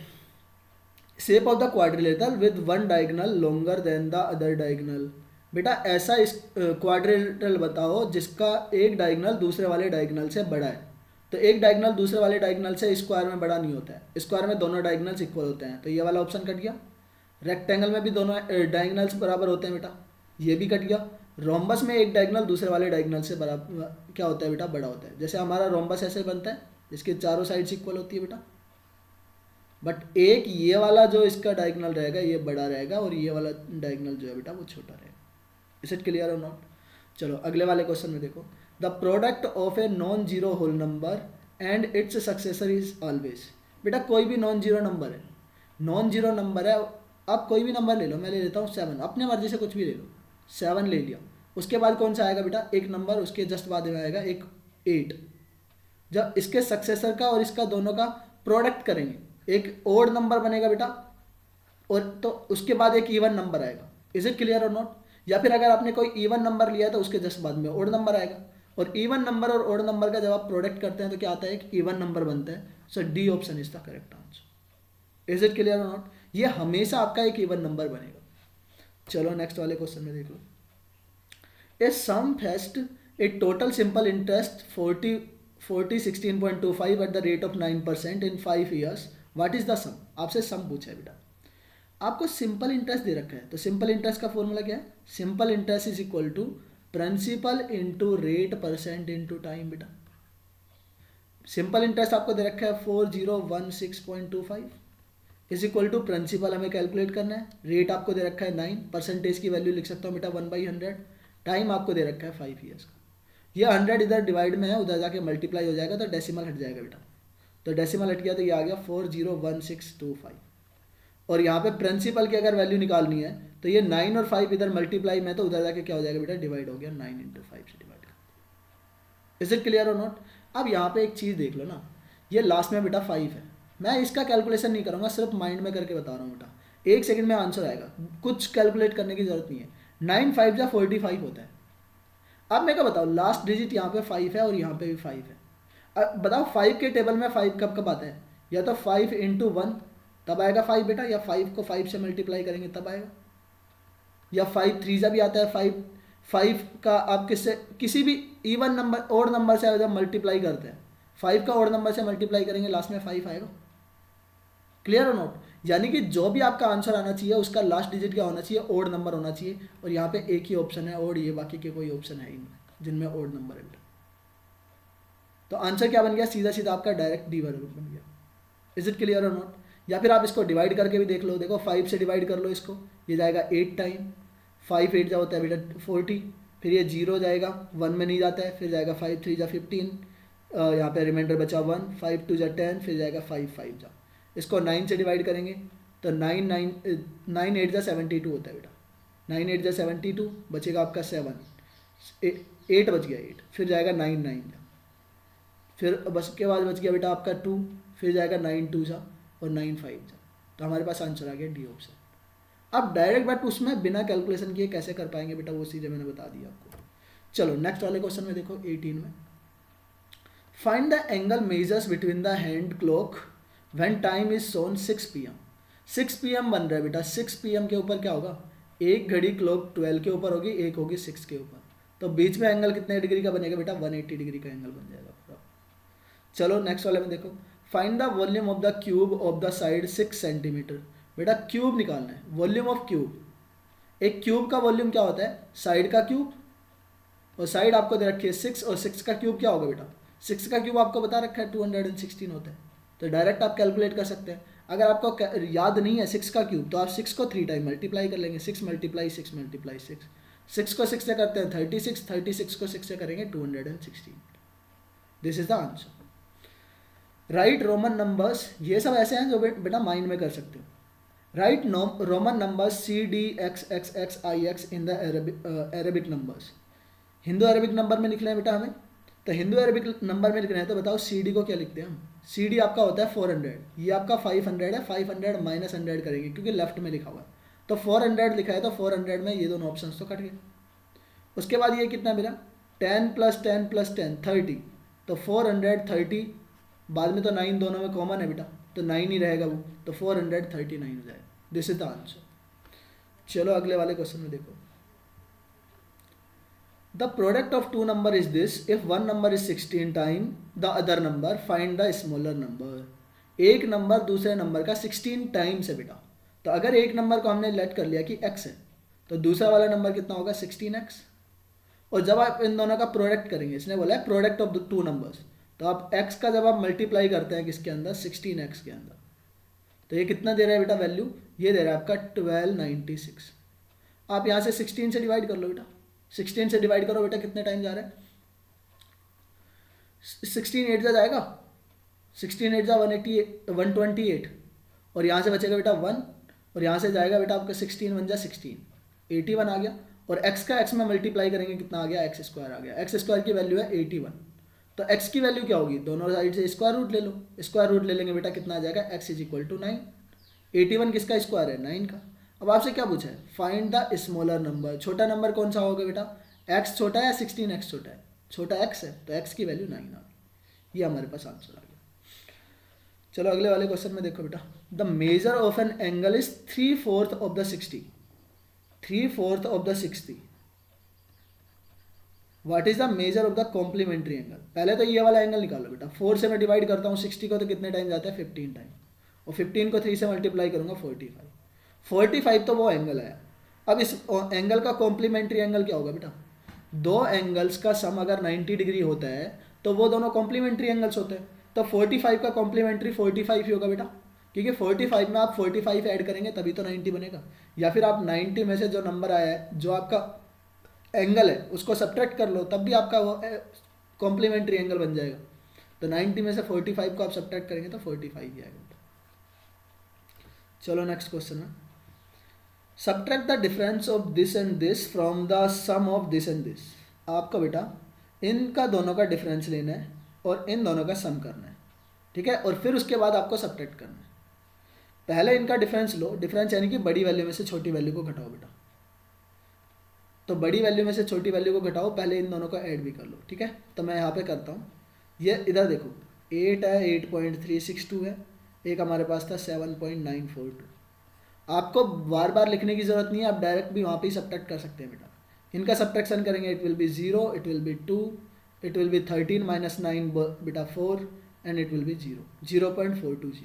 shape of the quadrilateral with one diagonal longer than the other diagonal. बेटा ऐसा इस क्वाड्रिलेटरल बताओ जिसका एक डायगोनल दूसरे वाले डायगोनल से बड़ा है, तो एक डायगोनल दूसरे वाले डायगोनल से स्क्वायर में बड़ा नहीं होता है, स्क्वायर में दोनों डायगोनल्स इक्वल होते हैं, तो ये वाला ऑप्शन कट गया। रेक्टेंगल में भी दोनों डायगोनल्स बराबर होते हैं बेटा, ये भी कट गया। रोम्बस में एक डायगोनल दूसरे वाले डायगोनल से बराबर क्या होता है बेटा, बड़ा होता है, जैसे हमारा रोम्बस ऐसे बनता है इसके चारों साइड्स इक्वल होती है बेटा, बट एक ये वाला जो इसका डायगोनल रहेगा ये बड़ा रहेगा, और ये वाला डायगोनल जो है बेटा वो छोटा रहेगा। इज इट क्लियर और नॉट। चलो अगले वाले क्वेश्चन में देखो, the product of a non zero whole number and its successor is always. बेटा कोई भी नॉन जीरो नंबर है, नॉन जीरो नंबर है, आप कोई भी नंबर ले लो, मैं ले लेता हूँ 7, अपने मर्जी से कुछ भी ले लो, 7 ले लिया, उसके बाद कौन सा आएगा बेटा, एक नंबर, उसके जस्ट बाद में आएगा एक 8। जब इसके सक्सेसर का और इसका दोनों का प्रोडक्ट करेंगे, एक ओड नंबर बनेगा बेटा, और तो उसके बाद एक इवन नंबर आएगा। इज इट क्लियर और नॉट। या फिर अगर आपने कोई इवन नंबर लिया तो उसके जस्ट बाद में ओड नंबर आएगा, और इवन नंबर और ओड नंबर का जब आप प्रोडक्ट करते हैं तो क्या आता है, एक इवन नंबर बनता है। So D option is the correct answer. Is it clear और नॉट। ये हमेशा आपका एक इवन नंबर बनेगा। चलो नेक्स्ट वाले क्वेश्चन में देख लो। A sum fetched a total simple interest 40 16.25 at the rate of 9% in 5 years, what is the sum? आपसे सम पूछा है बेटा। आपको सिंपल इंटरेस्ट दे रखा है, तो सिंपल इंटरेस्ट का फॉर्मूला क्या है? Simple interest is equal to principal into rate percent into time बेटा। सिंपल इंटरेस्ट आपको दे रखा है 4016.25 इज इक्वल टू प्रिंसिपल हमें कैलकुलेट करना है, रेट आपको दे रखा है 9, परसेंटेज की वैल्यू लिख सकता हूँ बेटा 1/100, टाइम आपको दे रखा है 5 ईयर्स का। ये 100 इधर डिवाइड में है, उधर जाके मल्टीप्लाई हो जाएगा तो डेसिमल हट जाएगा बेटा, तो डेसिमल हट गया तो ये आ गया 401625। और यहाँ पे प्रिंसिपल की अगर वैल्यू निकालनी है तो ये 9 और 5 इधर मल्टीप्लाई में, तो उधर जाके क्या हो जाएगा बेटा, डिवाइड हो गया, 9 × 5 से डिवाइड कर। इज इट क्लियर और नॉट? अब यहाँ पे एक चीज़ देख लो ना, ये लास्ट में बेटा 5 है, मैं इसका कैलकुलेशन नहीं करूँगा, सिर्फ माइंड में करके बता रहा हूँ बेटा, 1 सेकंड में आंसर आएगा, कुछ कैलकुलेट करने की जरूरत नहीं है। 9 5 जा 45 होता है। अब मैं क्या बताऊँ, लास्ट डिजिट यहाँ पे 5 है और यहाँ पे भी 5 है। अब बताओ 5 के टेबल में 5 कब कब आता है? या तो 5 × 1 तब आएगा 5 बेटा, या 5 को 5 से मल्टीप्लाई करेंगे तब आएगा, या 5 3 जा भी आता है, 5 का आप किसी भी इवन नंबर ओड नंबर से जब मल्टीप्लाई करते हैं, 5 का ओड नंबर से मल्टीप्लाई करेंगे लास्ट में 5 आएगा। क्लियर और नोट? यानी कि जो भी आपका आंसर आना चाहिए उसका लास्ट डिजिट क्या होना चाहिए, ओड नंबर होना चाहिए। और यहाँ पे एक ही ऑप्शन है ओड, ये बाकी के कोई ऑप्शन है ही नहीं जिनमें ओड नंबर है बेटा। तो आंसर क्या बन गया, सीधा सीधा आपका डायरेक्ट डी बन गया। इज इट क्लियर और नॉट? या फिर आप इसको डिवाइड करके भी देख लो, देखो 5 से डिवाइड कर लो इसको, ये जाएगा 8 टाइम, 5 8 जा होता है बेटा 40, फिर ये 0 जाएगा, 1 में नहीं जाता है, फिर जाएगा 5 3 जा 15, यहाँ पे रिमाइंडर बचा 1, 5 2 जा 10, फिर जाएगा 5 5 जा। इसको 9 से डिवाइड करेंगे तो 9 8 जा 72 होता है बेटा, 9 8 जा 72, बचेगा आपका 7, 8 बच गया 8, फिर जाएगा 9 9 जा, फिर बस के बाद बच गया बेटा आपका 2, फिर जाएगा 9 2 जा और 9 5 जा। तो हमारे पास आंसर आ गया डी ऑप्शन। अब डायरेक्ट बट उसमें बिना कैलकुलेशन किए कैसे कर पाएंगे बेटा, वो चीज़ें मैंने बता दी आपको। चलो नेक्स्ट वाले क्वेश्चन में देखो 18 में, find the angle measures between the hand clock when time is shown 6 PM। 6 PM बन रहा है बेटा, 6 PM के ऊपर क्या होगा, एक घड़ी क्लॉक 12 के ऊपर होगी, एक होगी 6 के ऊपर, तो बीच में एंगल कितने डिग्री का बनेगा बेटा, 180 डिग्री का एंगल बन जाएगा पूरा। चलो नेक्स्ट वाले में देखो, find the volume of the cube of the side 6 centimetre. बेटा क्यूब निकालना है, वॉल्यूम ऑफ क्यूब। एक क्यूब का वॉल्यूम क्या होता है, साइड का क्यूब, और साइड आपको दे रखी है 6, और 6 का क्यूब क्या होगा बेटा, 6 का क्यूब आपको बता रखा है 216 होता है, तो डायरेक्ट आप कैलकुलेट कर सकते हैं। अगर आपको याद नहीं है 6 का क्यूब तो आप 6 को 3 टाइम मल्टीप्लाई कर लेंगे, 6 × 6 × 6, 6 को 6 से करते हैं 36, 36 को 6 से करेंगे 216। This is the answer. Right Roman numbers, ये सब ऐसे हैं जो बेटा माइंड में कर सकते हो। Right Roman numbers CDXXXIX in the Arabic numbers. Hindu Arabic number में लिख रहे हैं बेटा हमें, तो हिंदू अरेबिक नंबर में लिख रहे हैं, तो बताओ CD को क्या लिखते हैं हम। CD आपका होता है 400, ये आपका 500 है, 500 माइनस 100 करेंगे क्योंकि लेफ्ट में लिखा हुआ है, तो 400 लिखा है, तो 400 में ये दोनों ऑप्शन तो कट गए। उसके बाद ये कितना मेरा 10 + 10 + 10 30, तो 430, बाद में तो 9 दोनों में कॉमन है बेटा, तो 9 ही रहेगा वो, तो 439 हो जाएगा। This is the answer. चलो अगले वाले क्वेश्चन में देखो, the product of two number is this if one number is 16 time the other number, find the smaller number. एक नंबर दूसरे नंबर का 16 टाइम्स है बेटा, तो अगर एक नंबर को हमने लेट कर लिया कि x है, तो दूसरा वाला नंबर कितना होगा 16x। और जब आप इन दोनों का प्रोडक्ट करेंगे, इसने बोला है product of the two numbers, तो आप x का जब आप मल्टीप्लाई करते हैं किसके अंदर, 16x के अंदर, तो ये कितना दे रहा है बेटा वैल्यू, ये दे रहा है आपका 1296। आप यहाँ से 16 से डिवाइड कर लो बेटा, 16 से डिवाइड करो बेटा, कितने टाइम जा रहा है, 16 8 जा जाएगा, 16 8 जा 128, और यहाँ से बचेगा बेटा 1, और यहाँ से जाएगा बेटा आपका 16 1 जा 16, 81 आ गया। और x का x में मल्टीप्लाई करेंगे कितना आ गया, x² आ गया, x² की वैल्यू है 81, तो x की वैल्यू क्या होगी, दोनों साइड से स्क्वायर रूट ले लो, स्क्वायर रूट ले लेंगे बेटा, कितना आ जाएगा, x = 9। 81 किसका स्क्वायर है, 9 का। अब आपसे क्या पूछा है, फाइंड द स्मॉलर नंबर। छोटा नंबर कौन सा होगा बेटा, x छोटा है या 16x छोटा है, छोटा x है, तो x की वैल्यू 9 आ गई, ये हमारे पास आंसर आ गया। चलो अगले वाले क्वेश्चन में देखो बेटा, the measure of an angle is 3/4 of the 60, 3/4 of the 60। What is the measure of the complementary angle. पहले तो ये वाला एंगल निकालो बेटा, 4 से मैं डिवाइड करता हूँ 60 को तो कितने टाइम जाता है 15 टाइम, और 15 को 3 से मल्टीप्लाई करूँगा 45। 45 तो वो एंगल आया। अब इस एंगल का कॉम्प्लीमेंट्री एंगल क्या होगा बेटा, दो एंगल्स का सम अगर 90 डिग्री होता है तो वो दोनों कॉम्प्लीमेंट्री एंगल्स होते हैं, तो 45 का कॉम्प्लीमेंट्री 45 ही होगा बेटा, क्योंकि 45 में आप 45 ऐड करेंगे तभी तो 90 बनेगा, या फिर आप 90 में से जो नंबर आया है जो आपका एंगल है उसको सब्ट्रैक्ट कर लो तब भी आपका वो कॉम्प्लीमेंट्री एंगल बन जाएगा। तो 90 में से 45 को आप सब्ट्रैक्ट करेंगे तो 45 ही आएगा। चलो नेक्स्ट क्वेश्चन है, subtract the difference of this and this from the sum of this and this. आपको बेटा इनका दोनों का डिफरेंस लेना है और इन दोनों का सम करना है, ठीक है, और फिर उसके बाद आपको सब्ट्रैक्ट करना है। पहले इनका डिफरेंस लो, डिफरेंस यानी कि बड़ी वैल्यू में से छोटी वैल्यू को घटाओ बेटा, तो बड़ी वैल्यू में से छोटी वैल्यू को घटाओ, पहले इन दोनों को ऐड भी कर लो, ठीक है। तो मैं यहाँ पे करता हूँ, ये इधर देखो 8 है, 8.362 है, एक हमारे पास था 7.942। आपको बार बार लिखने की ज़रूरत नहीं है, आप डायरेक्ट भी वहाँ पे ही सब्ट्रैक्ट कर सकते हैं बेटा। इनका सब्ट्रैक्शन करेंगे, it will be 0, it will be 2, it will be 13 minus 9 बेटा 4 एंड इट विल बी 0.420।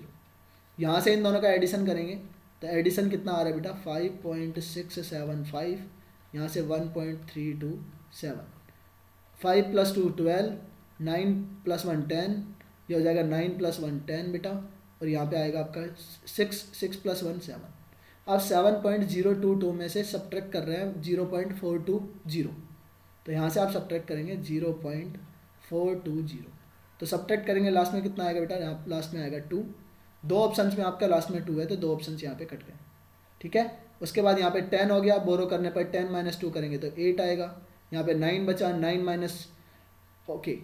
यहाँ से इन दोनों का एडिशन करेंगे तो एडिशन कितना आ रहा है बेटा 5.675, यहाँ से 1.327, 5 + 2 12, 9 + 1 10, ये हो जाएगा 9 + 1 10 बेटा, और यहाँ पे आएगा आपका 6 + 1 7। आप 7.022 में से सब्ट्रैक्ट कर रहे हैं 0.420, तो यहाँ से आप सब्ट्रैक्ट करेंगे 0.420, तो सब्ट्रैक्ट करेंगे लास्ट में कितना आएगा बेटा, यहाँ लास्ट में आएगा 2। दो ऑप्शंस में आपका लास्ट में 2 है तो दो ऑप्शंस यहाँ पे कट गए, ठीक है। उसके बाद यहाँ पे 10 हो गया, बोरो करने पर 10 - 2 करेंगे तो 8 आएगा, यहाँ पे 9 बचा, 9 माइनस, ओके।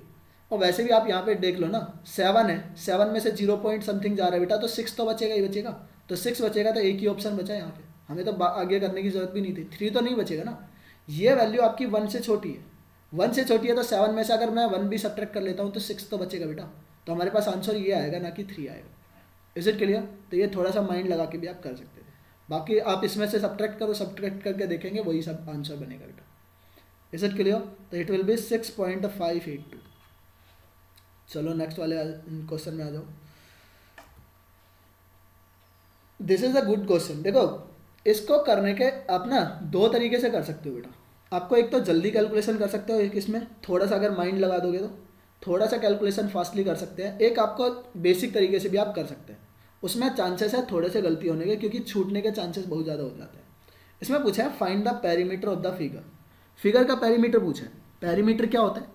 और वैसे भी आप यहाँ पे देख लो ना, 7 है, 7 में से 0 पॉइंट समथिंग जा रहा है बेटा, तो 6 तो बचेगा ही बचेगा, तो 6 बचेगा, तो एक ही ऑप्शन बचा यहाँ पे, हमें तो आगे करने की जरूरत भी नहीं थी। 3 तो नहीं बचेगा ना, ये वैल्यू आपकी 1 से छोटी है, 1 से छोटी है, तो 7 में से अगर मैं 1 भी सब्ट्रैक्ट कर लेता हूँ तो 6 तो बचेगा बेटा, तो हमारे पास आंसर ये आएगा ना कि 3 आएगा। Is it clear? तो ये थोड़ा सा माइंड लगा के भी आप कर सकते थे, बाकी आप इसमें से सब्ट्रैक्ट करो, सब्ट्रैक्ट करके देखेंगे वही सब आंसर बनेगा बेटा। Is it clear? तो इट विल बी 6.582। चलो नेक्स्ट वाले क्वेश्चन में आ जाओ। This is a good question. देखो इसको करने के आप ना दो तरीके से कर सकते हो बेटा, आपको एक तो जल्दी कैलकुलेशन कर सकते हो, एक इसमें थोड़ा सा अगर माइंड लगा दोगे तो थोड़ा सा कैलकुलेशन फास्टली कर सकते हैं, एक आपको बेसिक तरीके से भी आप कर सकते हैं, उसमें चांसेस है थोड़े से गलती होने के, क्योंकि छूटने के चांसेस बहुत ज़्यादा हो जाते हैं। इसमें पूछा है find the perimeter of the figure, figure का पेरीमीटर पूछा है। पेरीमीटर क्या होता है?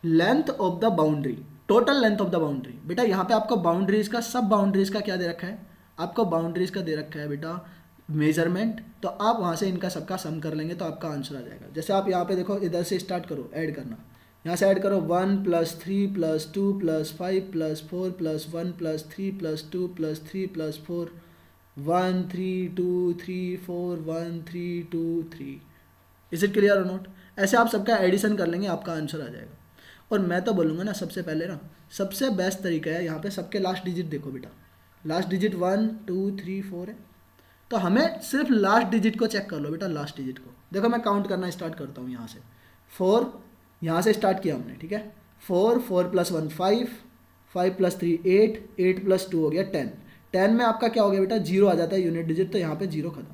Length of the boundary, total length of the boundary. बेटा यहाँ पे आपको बाउंड्रीज का, सब बाउंड्रीज का क्या दे रखा है, आपको बाउंड्रीज का दे रखा है बेटा मेजरमेंट, तो आप वहाँ से इनका सबका सम कर लेंगे तो आपका आंसर आ जाएगा। जैसे आप यहाँ पे देखो, इधर से स्टार्ट करो ऐड करना, यहाँ से ऐड करो 1 + 3 + 2 + 5 + 4 + 1 + 3 + 2 + 3 + 4, 1 3 2 3 4 1 3 2 3। इज इट क्लियर और नोट? ऐसे आप सबका एडिशन कर लेंगे, आपका आंसर आ जाएगा। और मैं तो बोलूँगा ना, सबसे पहले ना सबसे बेस्ट तरीका है, यहाँ पे सबके लास्ट डिजिट देखो बेटा, लास्ट डिजिट 1 2 3 4 है, तो हमें सिर्फ लास्ट डिजिट को चेक कर लो बेटा, लास्ट डिजिट को देखो। मैं काउंट करना स्टार्ट करता हूँ यहाँ से, 4 यहाँ से स्टार्ट किया हमने, ठीक है। 4 4 + 1 5, 5 + 3 8, 8 + 2 हो गया 10, 10 में आपका क्या हो गया बेटा, 0 आ जाता है यूनिट डिजिट, तो यहाँ पे 0 खत्म।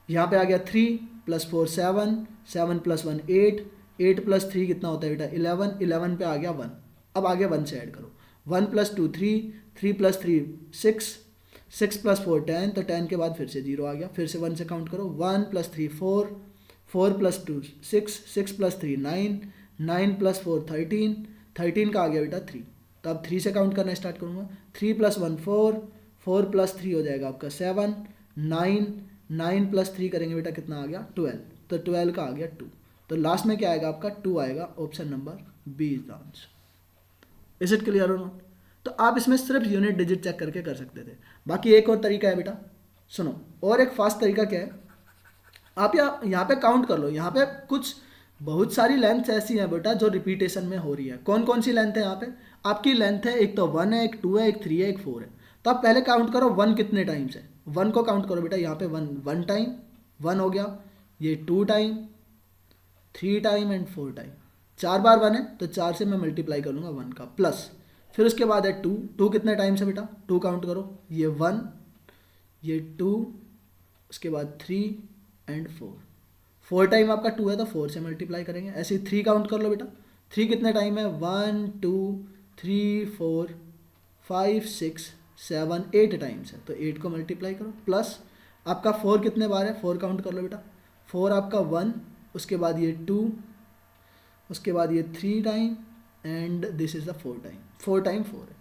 यहाँ पे आ गया 3 + 4 7, 7 + 1 8, 8 + 3 कितना होता है बेटा 11, 11 पे आ गया 1। अब आगे 1 से ऐड करो, 1 + 2 3, 3 + 3 6, 6 + 4 10, तो 10 के बाद फिर से 0 आ गया, फिर से 1 से काउंट करो, 1 + 3 4, 4 + 2 6, 6 + 3 9, 9 + 4 13, 13 का आ गया बेटा 3, तो अब 3 से काउंट करना स्टार्ट करूँगा, 3 + 1 4, 4 + 3 हो जाएगा आपका 7, 9, 9 + 3 करेंगे बेटा कितना आ गया 12, तो 12 का आ गया 2, तो लास्ट में क्या आएगा आपका 2 आएगा, option number B is the answer. Is it clear और नॉट? तो आप इसमें सिर्फ यूनिट डिजिट चेक करके कर सकते थे। बाकी एक और तरीका है बेटा, सुनो, और एक फास्ट तरीका क्या है, आप यहाँ पे काउंट कर लो, यहाँ पे कुछ बहुत सारी लेंथ ऐसी हैं बेटा जो रिपीटेशन में हो रही है। कौन कौन सी लेंथ है यहाँ पे? आपकी लेंथ है, एक तो 1 है, एक 2 है, एक 3 है, एक 4 है। तो आप पहले काउंट करो 1 कितने टाइम्स है, 1 को काउंट करो बेटा, यहाँ पे 1 टाइम 1 हो गया, ये 2 टाइम, 3 टाइम एंड 4 टाइम। 4 बार 1 है तो 4 से मैं मल्टीप्लाई कर लूँगा 1 का, प्लस फिर उसके बाद है 2, 2 कितने टाइम्स है बेटा, 2 काउंट करो, ये 1, ये 2, उसके बाद 3 एंड 4, 4 टाइम आपका 2 है तो 4 से मल्टीप्लाई करेंगे। ऐसे ही 3 काउंट कर लो बेटा, 3 कितने टाइम है, 1 2 3 4 5 6 7 8 टाइम्स है तो 8 को मल्टीप्लाई करो, प्लस आपका 4 कितने बार है, 4 काउंट कर लो बेटा, 4 आपका 1, उसके बाद ये 2, उसके बाद ये 3 time and this is the 4 time, 4 time 4 है।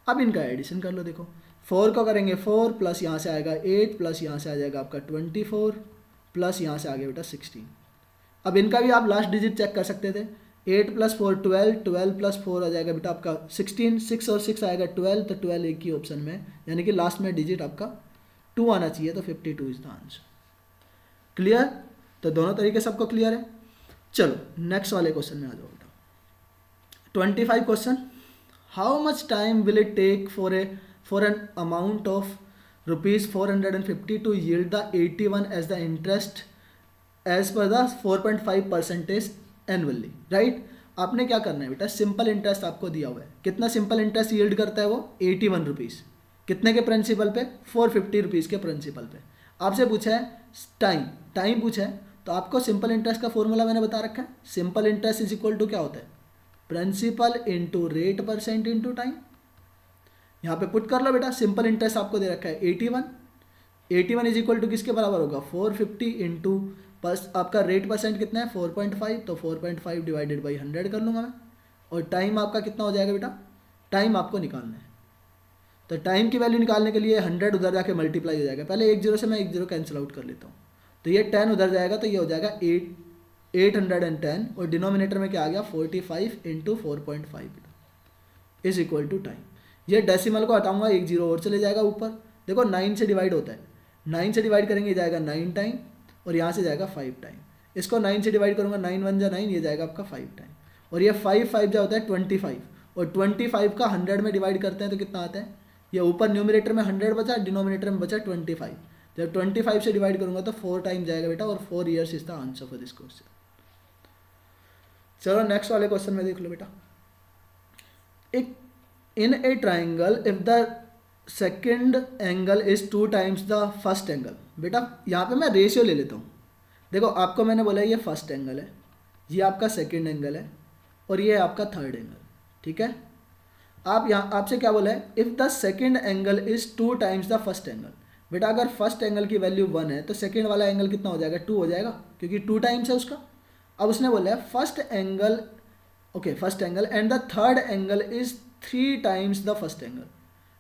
अब इनका एडिशन कर लो, देखो 4 को करेंगे 4 प्लस यहाँ से आएगा 8 प्लस यहाँ से आ जाएगा आपका 24 प्लस यहाँ से आ गया बेटा 16। अब इनका भी आप लास्ट डिजिट चेक कर सकते थे, 8 प्लस 4 12, 12 प्लस 4 आ जाएगा बेटा आपका 16, 6 और 6 आएगा 12, तो 12 एक ही ऑप्शन में, यानी कि लास्ट में डिजिट आपका 2 आना चाहिए, तो 52 इज द आंसर। क्लियर? तो दोनों तरीके सबको क्लियर है। चलो नेक्स्ट वाले क्वेश्चन में आ जाओ बेटा। 25 question, how much time will it take for an amount of ₹450 to yield the 81 as the interest as per the 4.5% annually, right. आपने क्या करना है बेटा, सिंपल इंटरेस्ट आपको दिया हुआ है, कितना सिंपल इंटरेस्ट यील्ड करता है वो 81 रुपीज़, कितने के प्रिंसिपल पे, 450 रुपीज़ के प्रिंसिपल पे। आपसे पूछा है टाइम पूछा है, तो आपको सिंपल इंटरेस्ट का फॉर्मूला मैंने बता रखा है, simple interest is equal to क्या होता है, principal into rate percent into time. यहाँ पे पुट कर लो बेटा, सिंपल इंटरेस्ट आपको दे रखा है 81 इज इक्वल टू किसके बराबर होगा, 450 इंटू बस आपका रेट परसेंट कितना है 4.5, तो 4.5 डिवाइडेड बाई 100 कर लूँगा मैं, और टाइम आपका कितना हो जाएगा बेटा, टाइम आपको निकालना है, तो टाइम की वैल्यू निकालने के लिए 100 उधर जाके मल्टीप्लाई हो जाएगा, पहले 1 0 से मैं 1 0 कैंसिल आउट कर लेता हूँ, तो ये 10 उधर जाएगा तो ये हो जाएगा 810, और डिनोमिनेटर में क्या आ गया 45 into 4.5 is equal to time. ये डेसिमल को हटाऊंगा, 1 0 और चले जाएगा ऊपर, देखो 9 से डिवाइड होता है, 9 से डिवाइड करेंगे जाएगा 9 टाइम, और यहाँ से जाएगा 5 टाइम, इसको 9 से डिवाइड करूँगा 9 1 जा 9, ये जाएगा आपका 5 टाइम, और ये 5 जा होता है 25, और 25 का 100 में डिवाइड करते हैं तो कितना आता है, ये ऊपर न्यूमरेटर में 100 बचा, डिनोमिनेटर में बचा 25, जब 25 से डिवाइड करूँगा तो 4 टाइम जाएगा बेटा, और 4 years is the answer for this question. चलो नेक्स्ट वाले क्वेश्चन में देख लो बेटा, एक in a triangle if the second angle is 2 times the first angle. बेटा यहाँ पे मैं रेशियो ले लेता हूँ, देखो आपको मैंने बोला ये फर्स्ट एंगल है, ये आपका सेकेंड एंगल है, और ये आपका थर्ड एंगल, ठीक है। आप यहाँ आपसे क्या बोला है, if the second angle is 2 times the first angle. बेटा अगर फर्स्ट एंगल की वैल्यू 1 है तो सेकेंड वाला एंगल कितना हो जाएगा, 2 हो जाएगा, क्योंकि 2 टाइम्स है उसका। अब उसने बोला है first angle and the third angle is 3 times the first angle.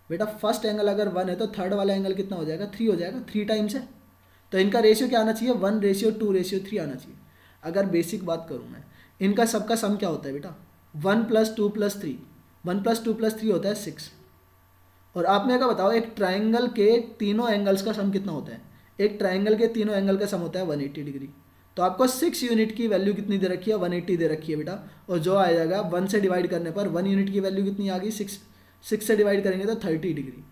बेटा फर्स्ट एंगल अगर 1 है तो थर्ड वाला एंगल कितना हो जाएगा, 3 हो जाएगा, 3 टाइम्स है, तो इनका रेशियो क्या आना चाहिए, 1:2:3 आना चाहिए। अगर बेसिक बात करूँ मैं, इनका सबका सम क्या होता है बेटा, 1 + 2 + 3, 1 + 2 + 3 होता है 6। और आप मेरे को बताओ एक ट्राइंगल के तीनों एंगल्स का सम कितना होता है, एक ट्राइंगल के तीनों एंगल का सम होता है 180 डिग्री। तो आपको 6 यूनिट की वैल्यू कितनी दे रखी है, 180 दे रखी है बेटा, और जो आ जाएगा 1 से डिवाइड करने पर 1 यूनिट की वैल्यू कितनी आ गई, 6 से डिवाइड करेंगे तो 30 डिग्री।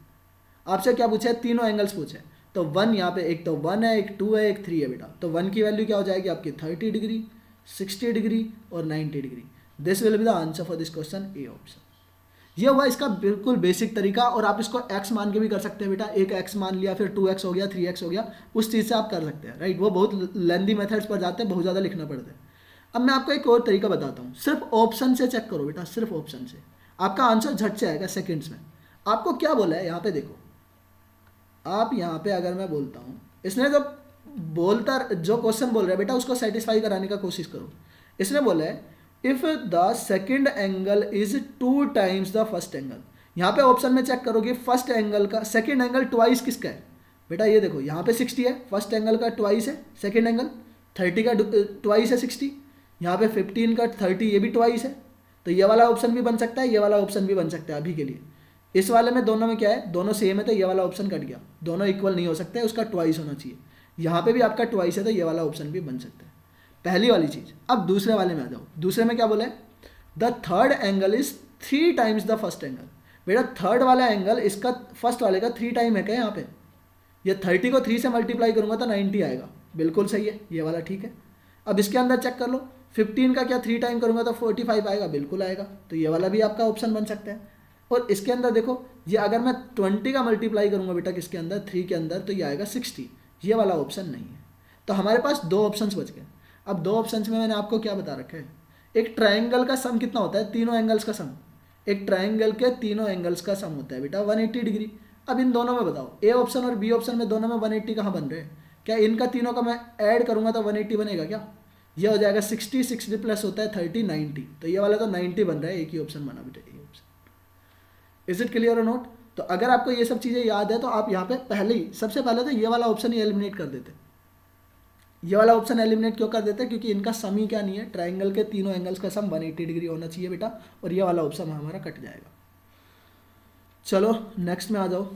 आपसे क्या पूछा है, तीनों एंगल्स पूछे, तो 1 यहाँ पे एक तो 1 है, एक 2 है, एक 3 है बेटा, तो 1 की वैल्यू क्या हो जाएगी आपकी 30 डिग्री, 60 डिग्री और 90 degree. This will be the answer for this question, A option. ये हुआ इसका बिल्कुल बेसिक तरीका, और आप इसको x मान के भी कर सकते हैं बेटा, एक x मान लिया, फिर 2x हो गया, 3x हो गया, उस चीज़ से आप कर सकते हैं, राइट। वो बहुत लेंदी मेथड्स पर जाते हैं, बहुत ज़्यादा लिखना पड़ता है। अब मैं आपको एक और तरीका बताता हूँ, सिर्फ ऑप्शन से चेक करो बेटा, सिर्फ ऑप्शन से आपका आंसर झट से आएगा सेकेंड्स में। आपको क्या बोला है यहाँ पे, देखो आप यहाँ पे अगर मैं बोलता हूँ, इसने जो क्वेश्चन बोल रहा है बेटा उसको सेटिस्फाई कराने का कोशिश करो। इसने बोला है if the second angle is 2 times the first angle. यहाँ पे ऑप्शन में चेक करोगे फर्स्ट एंगल का सेकेंड एंगल ट्वाइस किसका है बेटा, ये देखो यहाँ पे 60 है, फर्स्ट एंगल का ट्वाइस है सेकेंड एंगल, 30 का ट्वाइस है 60, यहाँ पे 15 का 30 ये भी ट्वाइस है, तो ये वाला ऑप्शन भी बन सकता है, ये वाला ऑप्शन भी बन सकता है। अभी के लिए इस वाले में दोनों में क्या है, दोनों सेम है, तो ये वाला ऑप्शन कट गया, दोनों इक्वल नहीं हो सकते, उसका ट्वाइस होना चाहिए। यहाँ पे भी आपका ट्वाइस है, तो ये वाला ऑप्शन भी बन सकता है, पहली वाली चीज़। अब दूसरे वाले में आ जाओ, दूसरे में क्या बोला है, the third angle is 3 times the first angle. बेटा थर्ड वाला एंगल इसका फर्स्ट वाले का 3 टाइम है क्या यहाँ पे, ये 30 को 3 से मल्टीप्लाई करूँगा तो 90 आएगा, बिल्कुल सही है, ये वाला ठीक है। अब इसके अंदर चेक कर लो, 15 का क्या 3 टाइम करूँगा तो 45 आएगा, बिल्कुल आएगा। तो ये वाला भी आपका ऑप्शन बन सकता है। और इसके अंदर देखो, ये अगर मैं 20 का मल्टीप्लाई करूँगा बेटा किसके अंदर, 3 के अंदर, तो ये आएगा 60। ये वाला ऑप्शन नहीं है। तो हमारे पास 2 ऑप्शंस बच गए। अब 2 ऑप्शंस में मैंने आपको क्या बता रखा है, एक ट्राइंगल का सम कितना होता है, तीनों एंगल्स का सम। एक ट्राइंगल के तीनों एंगल्स का सम होता है बेटा 180 डिग्री। अब इन दोनों में बताओ, ए ऑप्शन और बी ऑप्शन में दोनों में 180 कहाँ बन रहे हैं? क्या इनका तीनों का मैं ऐड करूँगा तो 180 बनेगा क्या? ये हो जाएगा 60, 60 प्लस होता है 30, 90। तो ये वाला तो 90 बन रहा है, एक ही ऑप्शन बना बेटा, A option. Is it clear और नोट? तो अगर आपको ये सब चीज़ें याद है तो आप यहाँ पे पहले ही, सबसे पहले तो ये वाला ऑप्शन ही एलिमिनेट कर देते। ये वाला ऑप्शन एलिमिनेट क्यों कर देते हैं? क्योंकि इनका सम ही क्या नहीं है, ट्राइंगल के तीनों एंगल्स का सम 180 डिग्री होना चाहिए बेटा, और ये वाला ऑप्शन हमारा कट जाएगा। चलो नेक्स्ट में आ जाओ।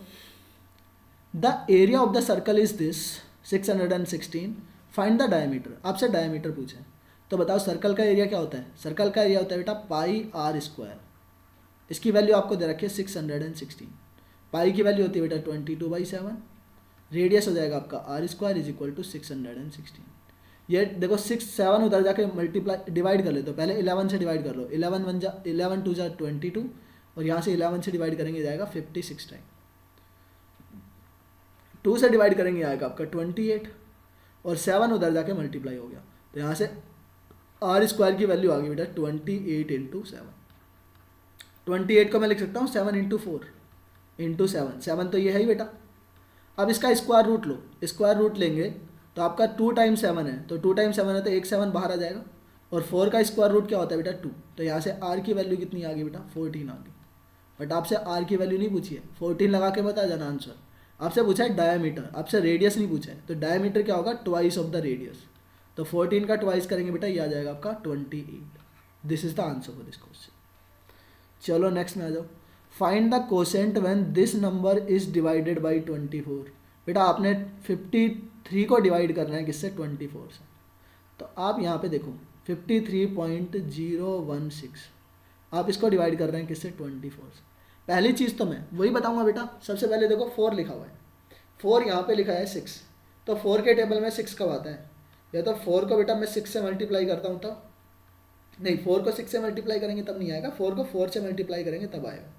The area of the circle is this 616, find the diameter. आपसे डायमीटर पूछे तो बताओ सर्कल का एरिया क्या होता है? सर्कल का एरिया होता है बेटा पाई आर स्क्वायर। इसकी वैल्यू आपको दे रखी है 616। पाई की वैल्यू होती है बेटा 22/7। रेडियस हो जाएगा आपका r square is equal to 616। ये देखो 6 7 उधर जाके मल्टीप्लाई डिवाइड कर लेते हो, पहले 11 से डिवाइड कर लो, 11 2 जा 22, और यहाँ से 11 से डिवाइड करेंगे जाएगा 56 टाइम। 2 से डिवाइड करेंगे आएगा आपका 28, और 7 उधर जाके मल्टीप्लाई हो गया, तो यहाँ से आर स्क्वायर की वैल्यू आ गई बेटा 28 इंटू 7। 28 को मैं लिख सकता हूँ 7 इंटू 4 इंटू 7, 7 तो ये है ही बेटा। अब इसका स्क्वायर रूट लो, स्क्वायर रूट लेंगे तो आपका 2 टाइम्स 7 है, तो 2 टाइम्स 7 है तो एक 7 बाहर आ जाएगा, और 4 का स्क्वायर रूट क्या होता है बेटा 2। तो यहाँ से आर की वैल्यू कितनी आ गई बेटा 14 आ गई। बट आपसे आर की वैल्यू नहीं पूछी है, 14 लगा के बता जाना आंसर। आपसे पूछा है डायमीटर, आपसे रेडियस नहीं पूछा है, तो डायमीटर क्या होगा ट्वाइस ऑफ द रेडियस। तो 14 का ट्वाइस करेंगे बेटा, ये आ जाएगा आपका 28। This is the answer for this question. चलो नेक्स्ट में आ जाओ। Find the quotient when this number is divided by 24। बेटा आपने 53 को डिवाइड करना है किससे, 24 से। तो आप यहाँ पे देखो 53.016, आप इसको डिवाइड कर रहे हैं किससे, 24 से। पहली चीज़ तो मैं वही बताऊंगा बेटा, सबसे पहले देखो 4 लिखा हुआ है, 4 यहाँ पे लिखा है 6, तो 4 के टेबल में 6 कब आता है? या तो 4 को बेटा मैं 6 से मल्टीप्लाई करता हूँ तब, नहीं 4 को 6 से मल्टीप्लाई करेंगे तब नहीं आएगा, 4 को 4 से मल्टीप्लाई करेंगे तब आएगा,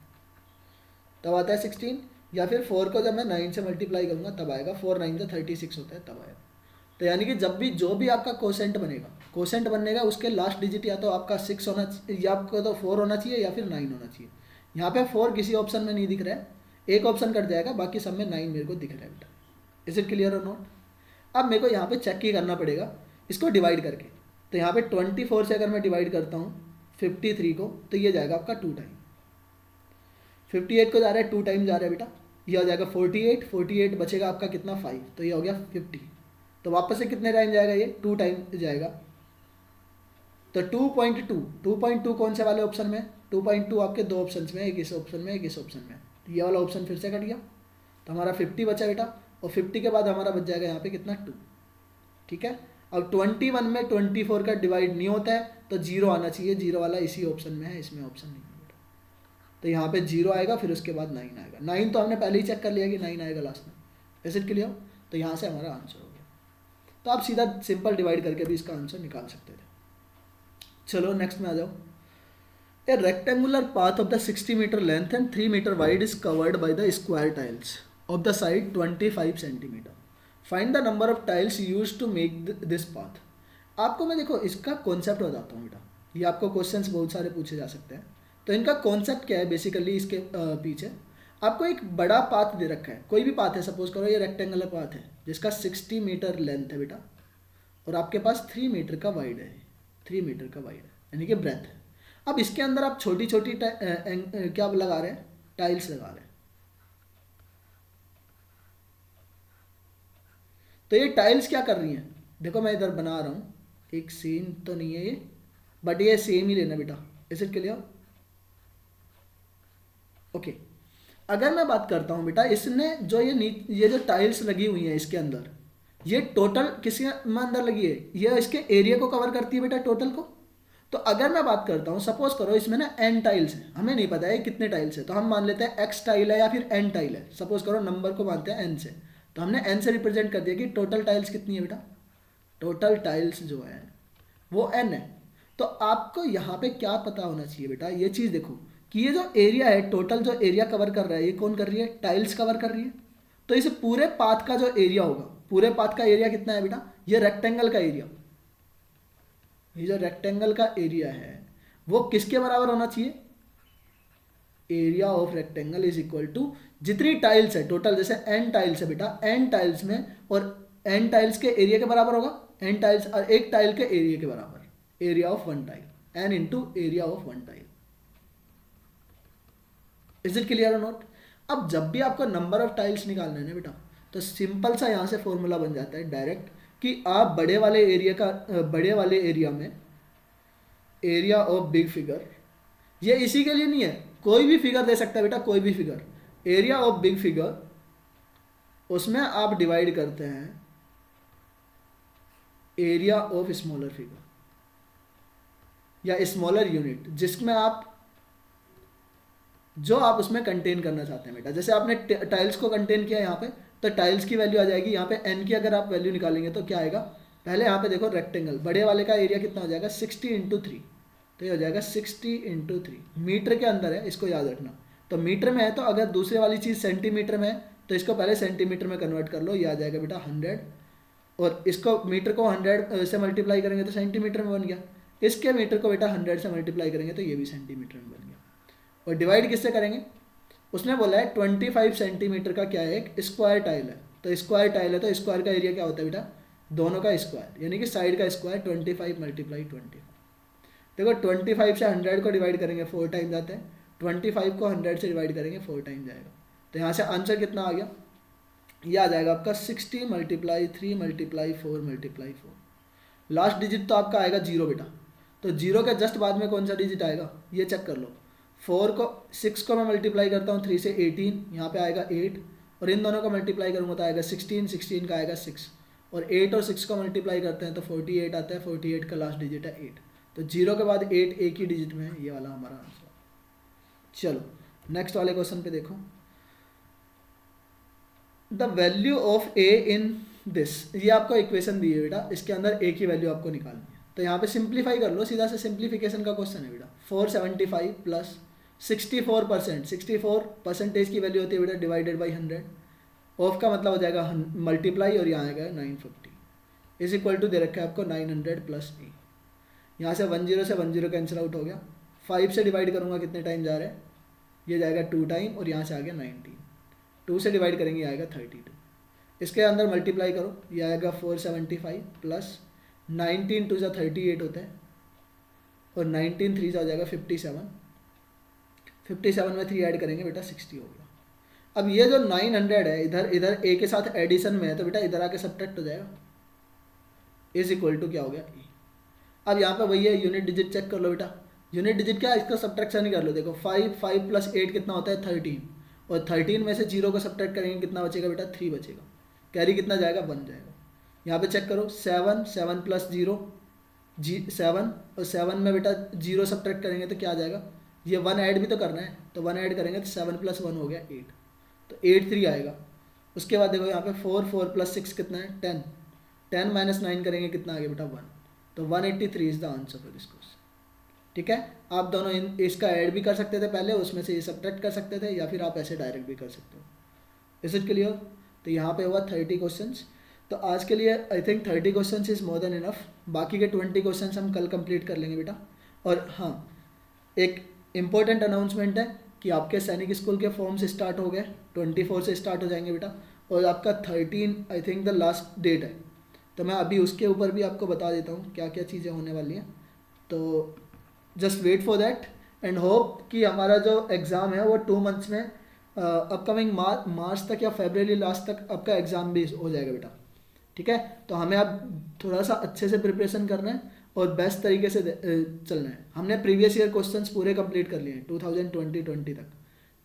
तब आता है 16। या फिर 4 को जब मैं 9 से मल्टीप्लाई करूँगा तब आएगा, 4 9 तो 36 होता है, तब आएगा। तो यानी कि जब भी जो भी आपका कोसेंट बनेगा, कोसेंट बनेगा उसके लास्ट डिजिट या तो आपका 6 होना चाहिए, या आपको तो 4 होना चाहिए या फिर 9 होना चाहिए। यहाँ पे 4 किसी ऑप्शन में नहीं दिख रहा है, एक ऑप्शन कट जाएगा, बाकी सब में 9 मेरे को दिख रहा है बेटा। इज इट क्लियर और नॉट? अब मेरे को यहाँ पे चेक ही करना पड़ेगा इसको डिवाइड करके। तो यहाँ पे 24 से अगर मैं डिवाइड करता हूँ 53 को, तो ये जाएगा आपका 2 टाइम। 58 को जा रहा है 2 टाइम जा रहा है बेटा, ये हो जाएगा 48, 48 बचेगा आपका कितना 5, तो ये हो गया 50। तो वापस से कितने टाइम जाएगा ये, 2 टाइम जाएगा। तो 2.2 कौन से वाले ऑप्शन में, 2.2 आपके 2 ऑप्शन में, एक इस ऑप्शन में एक इस ऑप्शन में, तो ये वाला ऑप्शन फिर से कट गया, तो हमारा 50 बचा बेटा, और 50 के बाद हमारा बच जाएगा यहाँ पे कितना 2। ठीक है, अब 21 में 24 का डिवाइड नहीं होता है तो 0 आना चाहिए, 0 वाला इसी ऑप्शन में है, इसमें ऑप्शन नहीं है बेटा। तो यहाँ पे 0 आएगा, फिर उसके बाद 9 आएगा। 9 तो हमने पहले ही चेक कर लिया कि 9 आएगा लास्ट में। Is it clear? तो यहाँ से हमारा आंसर हो गया। तो आप सीधा सिंपल डिवाइड करके भी इसका आंसर निकाल सकते थे। चलो नेक्स्ट में आ जाओ। A rectangular path of the 60 metre length and 3 metre wide is covered by the square tiles of the side 25 centimetre. Find the number of tiles use to make this path. आपको मैं देखो इसका concept बताता हूँ बेटा, ये आपको questions बहुत सारे पूछे जा सकते हैं। तो इनका कॉन्सेप्ट क्या है बेसिकली, इसके पीछे आपको एक बड़ा पाथ दे रखा है, कोई भी पाथ है, सपोज करो ये रेक्टेंगुलर पाथ है जिसका 60 मीटर लेंथ है बेटा, और आपके पास 3 मीटर का वाइड है, 3 मीटर का वाइड है यानी कि ब्रेथ है। अब इसके अंदर आप छोटी छोटी क्या लगा रहे हैं, टाइल्स लगा रहे हैं। तो ये टाइल्स क्या कर रही हैं, देखो मैं इधर बना रहा हूँ, एक सेम तो नहीं है ये, बट ये सेम ही लेना बेटा। Is it clear? ओके, अगर मैं बात करता हूँ बेटा, इसने जो ये जो टाइल्स लगी हुई हैं इसके अंदर, ये टोटल किसके अंदर लगी है, ये इसके एरिया को कवर करती है बेटा, टोटल को। तो अगर मैं बात करता हूँ, सपोज करो इसमें ना n टाइल्स है, हमें नहीं पता है कितने टाइल्स है, तो हम मान लेते हैं x टाइल है या फिर n टाइल है। सपोज करो नंबर को मानते हैं n से, तो हमने n से रिप्रेजेंट कर दिया कि टोटल टाइल्स कितनी है बेटा, टोटल टाइल्स जो है वो n है। तो आपको यहाँ पे क्या पता होना चाहिए बेटा, ये चीज़ देखो कि ये जो एरिया है, टोटल जो एरिया कवर कर रहा है, ये कौन कर रही है, टाइल्स कवर कर रही है। तो इस पूरे पाथ का जो एरिया होगा, पूरे पाथ का एरिया कितना है बेटा, ये रेक्टेंगल का एरिया, ये जो रेक्टेंगल का एरिया है वो किसके बराबर होना चाहिए, area of rectangle is equal to जितनी टाइल्स है टोटल, जैसे n टाइल्स है बेटा, n टाइल्स में, और n टाइल्स के एरिया के बराबर होगा, n टाइल्स और एक टाइल के एरिया के बराबर, area of one tile, n into area of one tile. Is it clear और नॉट। अब जब भी आपको नंबर ऑफ टाइल्स निकालना है ना बेटा, तो सिंपल सा यहाँ से फॉर्मूला बन जाता है डायरेक्ट, कि आप बड़े वाले एरिया में एरिया ऑफ बिग फिगर, ये इसी के लिए नहीं है, कोई भी फिगर दे सकता है बेटा, कोई भी figure, area of big figure, उसमें आप डिवाइड करते हैं एरिया ऑफ स्मॉलर फिगर या स्मॉलर यूनिट, जिसमें आप जो आप उसमें कंटेन करना चाहते हैं बेटा। जैसे आपने टाइल्स को कंटेन किया यहाँ पे, तो टाइल्स की वैल्यू आ जाएगी यहाँ पे n की, अगर आप वैल्यू निकालेंगे तो क्या आएगा, पहले यहाँ पे देखो रेक्टेंगल बड़े वाले का एरिया कितना हो जाएगा 60 इंटू 3, तो ये हो जाएगा 60 इंटू 3, मीटर के अंदर है, इसको याद रखना। तो मीटर में है, तो अगर दूसरे वाली चीज़ सेंटीमीटर में है तो इसको पहले सेंटीमीटर में कन्वर्ट कर लो, ये आ जाएगा बेटा 100, और इसको मीटर को 100 से मल्टीप्लाई करेंगे तो सेंटीमीटर में बन गया, इसके मीटर को बेटा 100 से मल्टीप्लाई करेंगे तो ये भी सेंटीमीटर में बन गया। और डिवाइड किससे करेंगे, उसने बोला है 25 सेंटीमीटर का क्या है, एक स्क्वायर टाइल है, तो स्क्वायर टाइल है तो स्क्वायर का एरिया क्या होता है बेटा, दोनों का स्क्वायर, यानी कि साइड का स्क्वायर 25 मल्टीप्लाई 25। देखो 25 से 100 को डिवाइड करेंगे 4 टाइम जाते हैं, 25 को 100 से डिवाइड करेंगे 4 टाइम जाएगा, तो यहाँ से आंसर कितना आ गया, ये आ जाएगा आपका 60 multiply 3 multiply 4 multiply 4। Last digit तो आपका आएगा 0 बेटा, तो 0 के जस्ट बाद में कौन सा डिजिट आएगा, ये चेक कर लो। 6 को मैं मल्टीप्लाई करता हूँ 3 से 18, यहाँ पे आएगा 8, और इन दोनों को मल्टीप्लाई करूँगा तो आएगा 16 का आएगा 6, और 8 और 6 को मल्टीप्लाई करते हैं तो 48 आता है, 48 का लास्ट डिजिट है 8, तो 0 के बाद 8 एक ही डिजिट में है, ये वाला हमारा आंसर। चलो नेक्स्ट वाले क्वेश्चन पे देखो, the value of A in this, ये आपको इक्वेशन दी है बेटा, इसके अंदर ए की वैल्यू आपको निकालनी है, तो यहाँ पे सिंप्लीफाई कर लो, सीधा से सिंप्लीफिकेशन का क्वेश्चन है बेटा। 475 प्लस 64%, 64% की वैल्यू होती है बेटा डिवाइडेड बाई 100, ऑफ का मतलब हो जाएगा मल्टीप्लाई, और यहाँ आएगा 950 इज इक्वल टू दे रखा है आपको 900 प्लस ए, यहाँ से 10 से 10 कैंसिल आउट हो गया, 5 से डिवाइड करूँगा कितने टाइम जा रहा है, ये जाएगा 2 टाइम, और यहाँ से आ गया 19, 2 से डिवाइड करेंगे आएगा 32, इसके अंदर मल्टीप्लाई करो, ये आएगा 475 प्लस 19 2 से 38 होता है, और 19 3 से हो जाएगा 57, 57 में 3 ऐड करेंगे बेटा 60 हो गया। अब ये जो 900 है इधर ए के साथ एडिशन में है, तो बेटा इधर आके सब्ट्रैक्ट हो जाएगा, इज इक्वल टू क्या हो गया ए। अब यहाँ पे वही है, यूनिट डिजिट चेक कर लो बेटा, यूनिट डिजिट क्या है, इसका सब्ट्रैक्शन ही कर लो। देखो 5 प्लस 8 कितना होता है 13, और 13 में से 0 को सब्ट्रैक्ट करेंगे कितना बचेगा बेटा 3 बचेगा, कैरी कितना जाएगा 1 जाएगा। यहाँ पे चेक करो 7 प्लस 0 7, और 7 में बेटा 0 सब्ट्रैक्ट करेंगे तो क्या आ जाएगा, ये 1 ऐड भी तो करना है, तो 1 ऐड करेंगे तो 7 प्लस 1 हो गया 8, तो 83 आएगा। उसके बाद देखो यहाँ पे 4 प्लस 6 कितना है 10, 10 माइनस 9 करेंगे कितना आ गया बेटा 1, तो 183 is the answer for this question. ठीक है, आप दोनों इसका ऐड भी कर सकते थे पहले, उसमें से ये सब्ट्रैक्ट कर सकते थे, या फिर आप ऐसे डायरेक्ट भी कर सकते हो। Is it clear. तो यहाँ पे हुआ 30 क्वेश्चंस। तो आज के लिए I think 30 questions is more than enough, बाकी के 20 क्वेश्चंस हम कल कंप्लीट कर लेंगे बेटा। और हाँ, एक इम्पोर्टेंट अनाउंसमेंट है कि आपके सैनिक स्कूल के फॉर्म्स स्टार्ट हो गए, 24 से स्टार्ट हो जाएंगे बेटा, और आपका 13 I think the last date है। तो मैं अभी उसके ऊपर भी आपको बता देता हूँ क्या क्या चीज़ें होने वाली हैं, तो just wait for that and hope कि हमारा जो एग्ज़ाम है वो 2 मंथ्स में अपकमिंग मार्च तक या फरवरी लास्ट तक आपका एग्ज़ाम भी हो जाएगा बेटा। ठीक है, तो हमें अब थोड़ा सा अच्छे से प्रिपरेशन करना है और बेस्ट तरीके से चलना है। हमने प्रीवियस ईयर क्वेश्चंस पूरे कंप्लीट कर लिए हैं 2020 तक।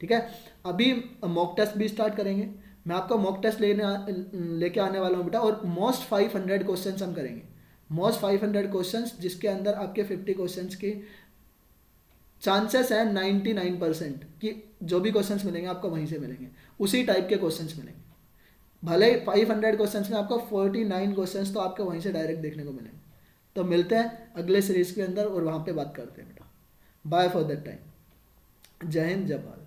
ठीक है, अभी मॉक टेस्ट भी स्टार्ट करेंगे, मैं आपका मॉक टेस्ट लेके आने वाला हूँ बेटा, और मोस्ट 500 क्वेश्चंस हम करेंगे, मोस्ट 500 क्वेश्चंस, जिसके अंदर आपके 50 क्वेश्चंस की चांसेस हैं 99% कि जो भी क्वेश्चंस मिलेंगे आपको वहीं से मिलेंगे, उसी टाइप के क्वेश्चंस मिलेंगे। भले ही 500 क्वेश्चंस में आपको 49 क्वेश्चंस तो आपको वहीं से डायरेक्ट देखने को मिलेंगे, तो मिलते हैं अगले सीरीज के अंदर और वहाँ पे बात करते हैं बेटा। Bye for that time. जय हिंद जय भारत।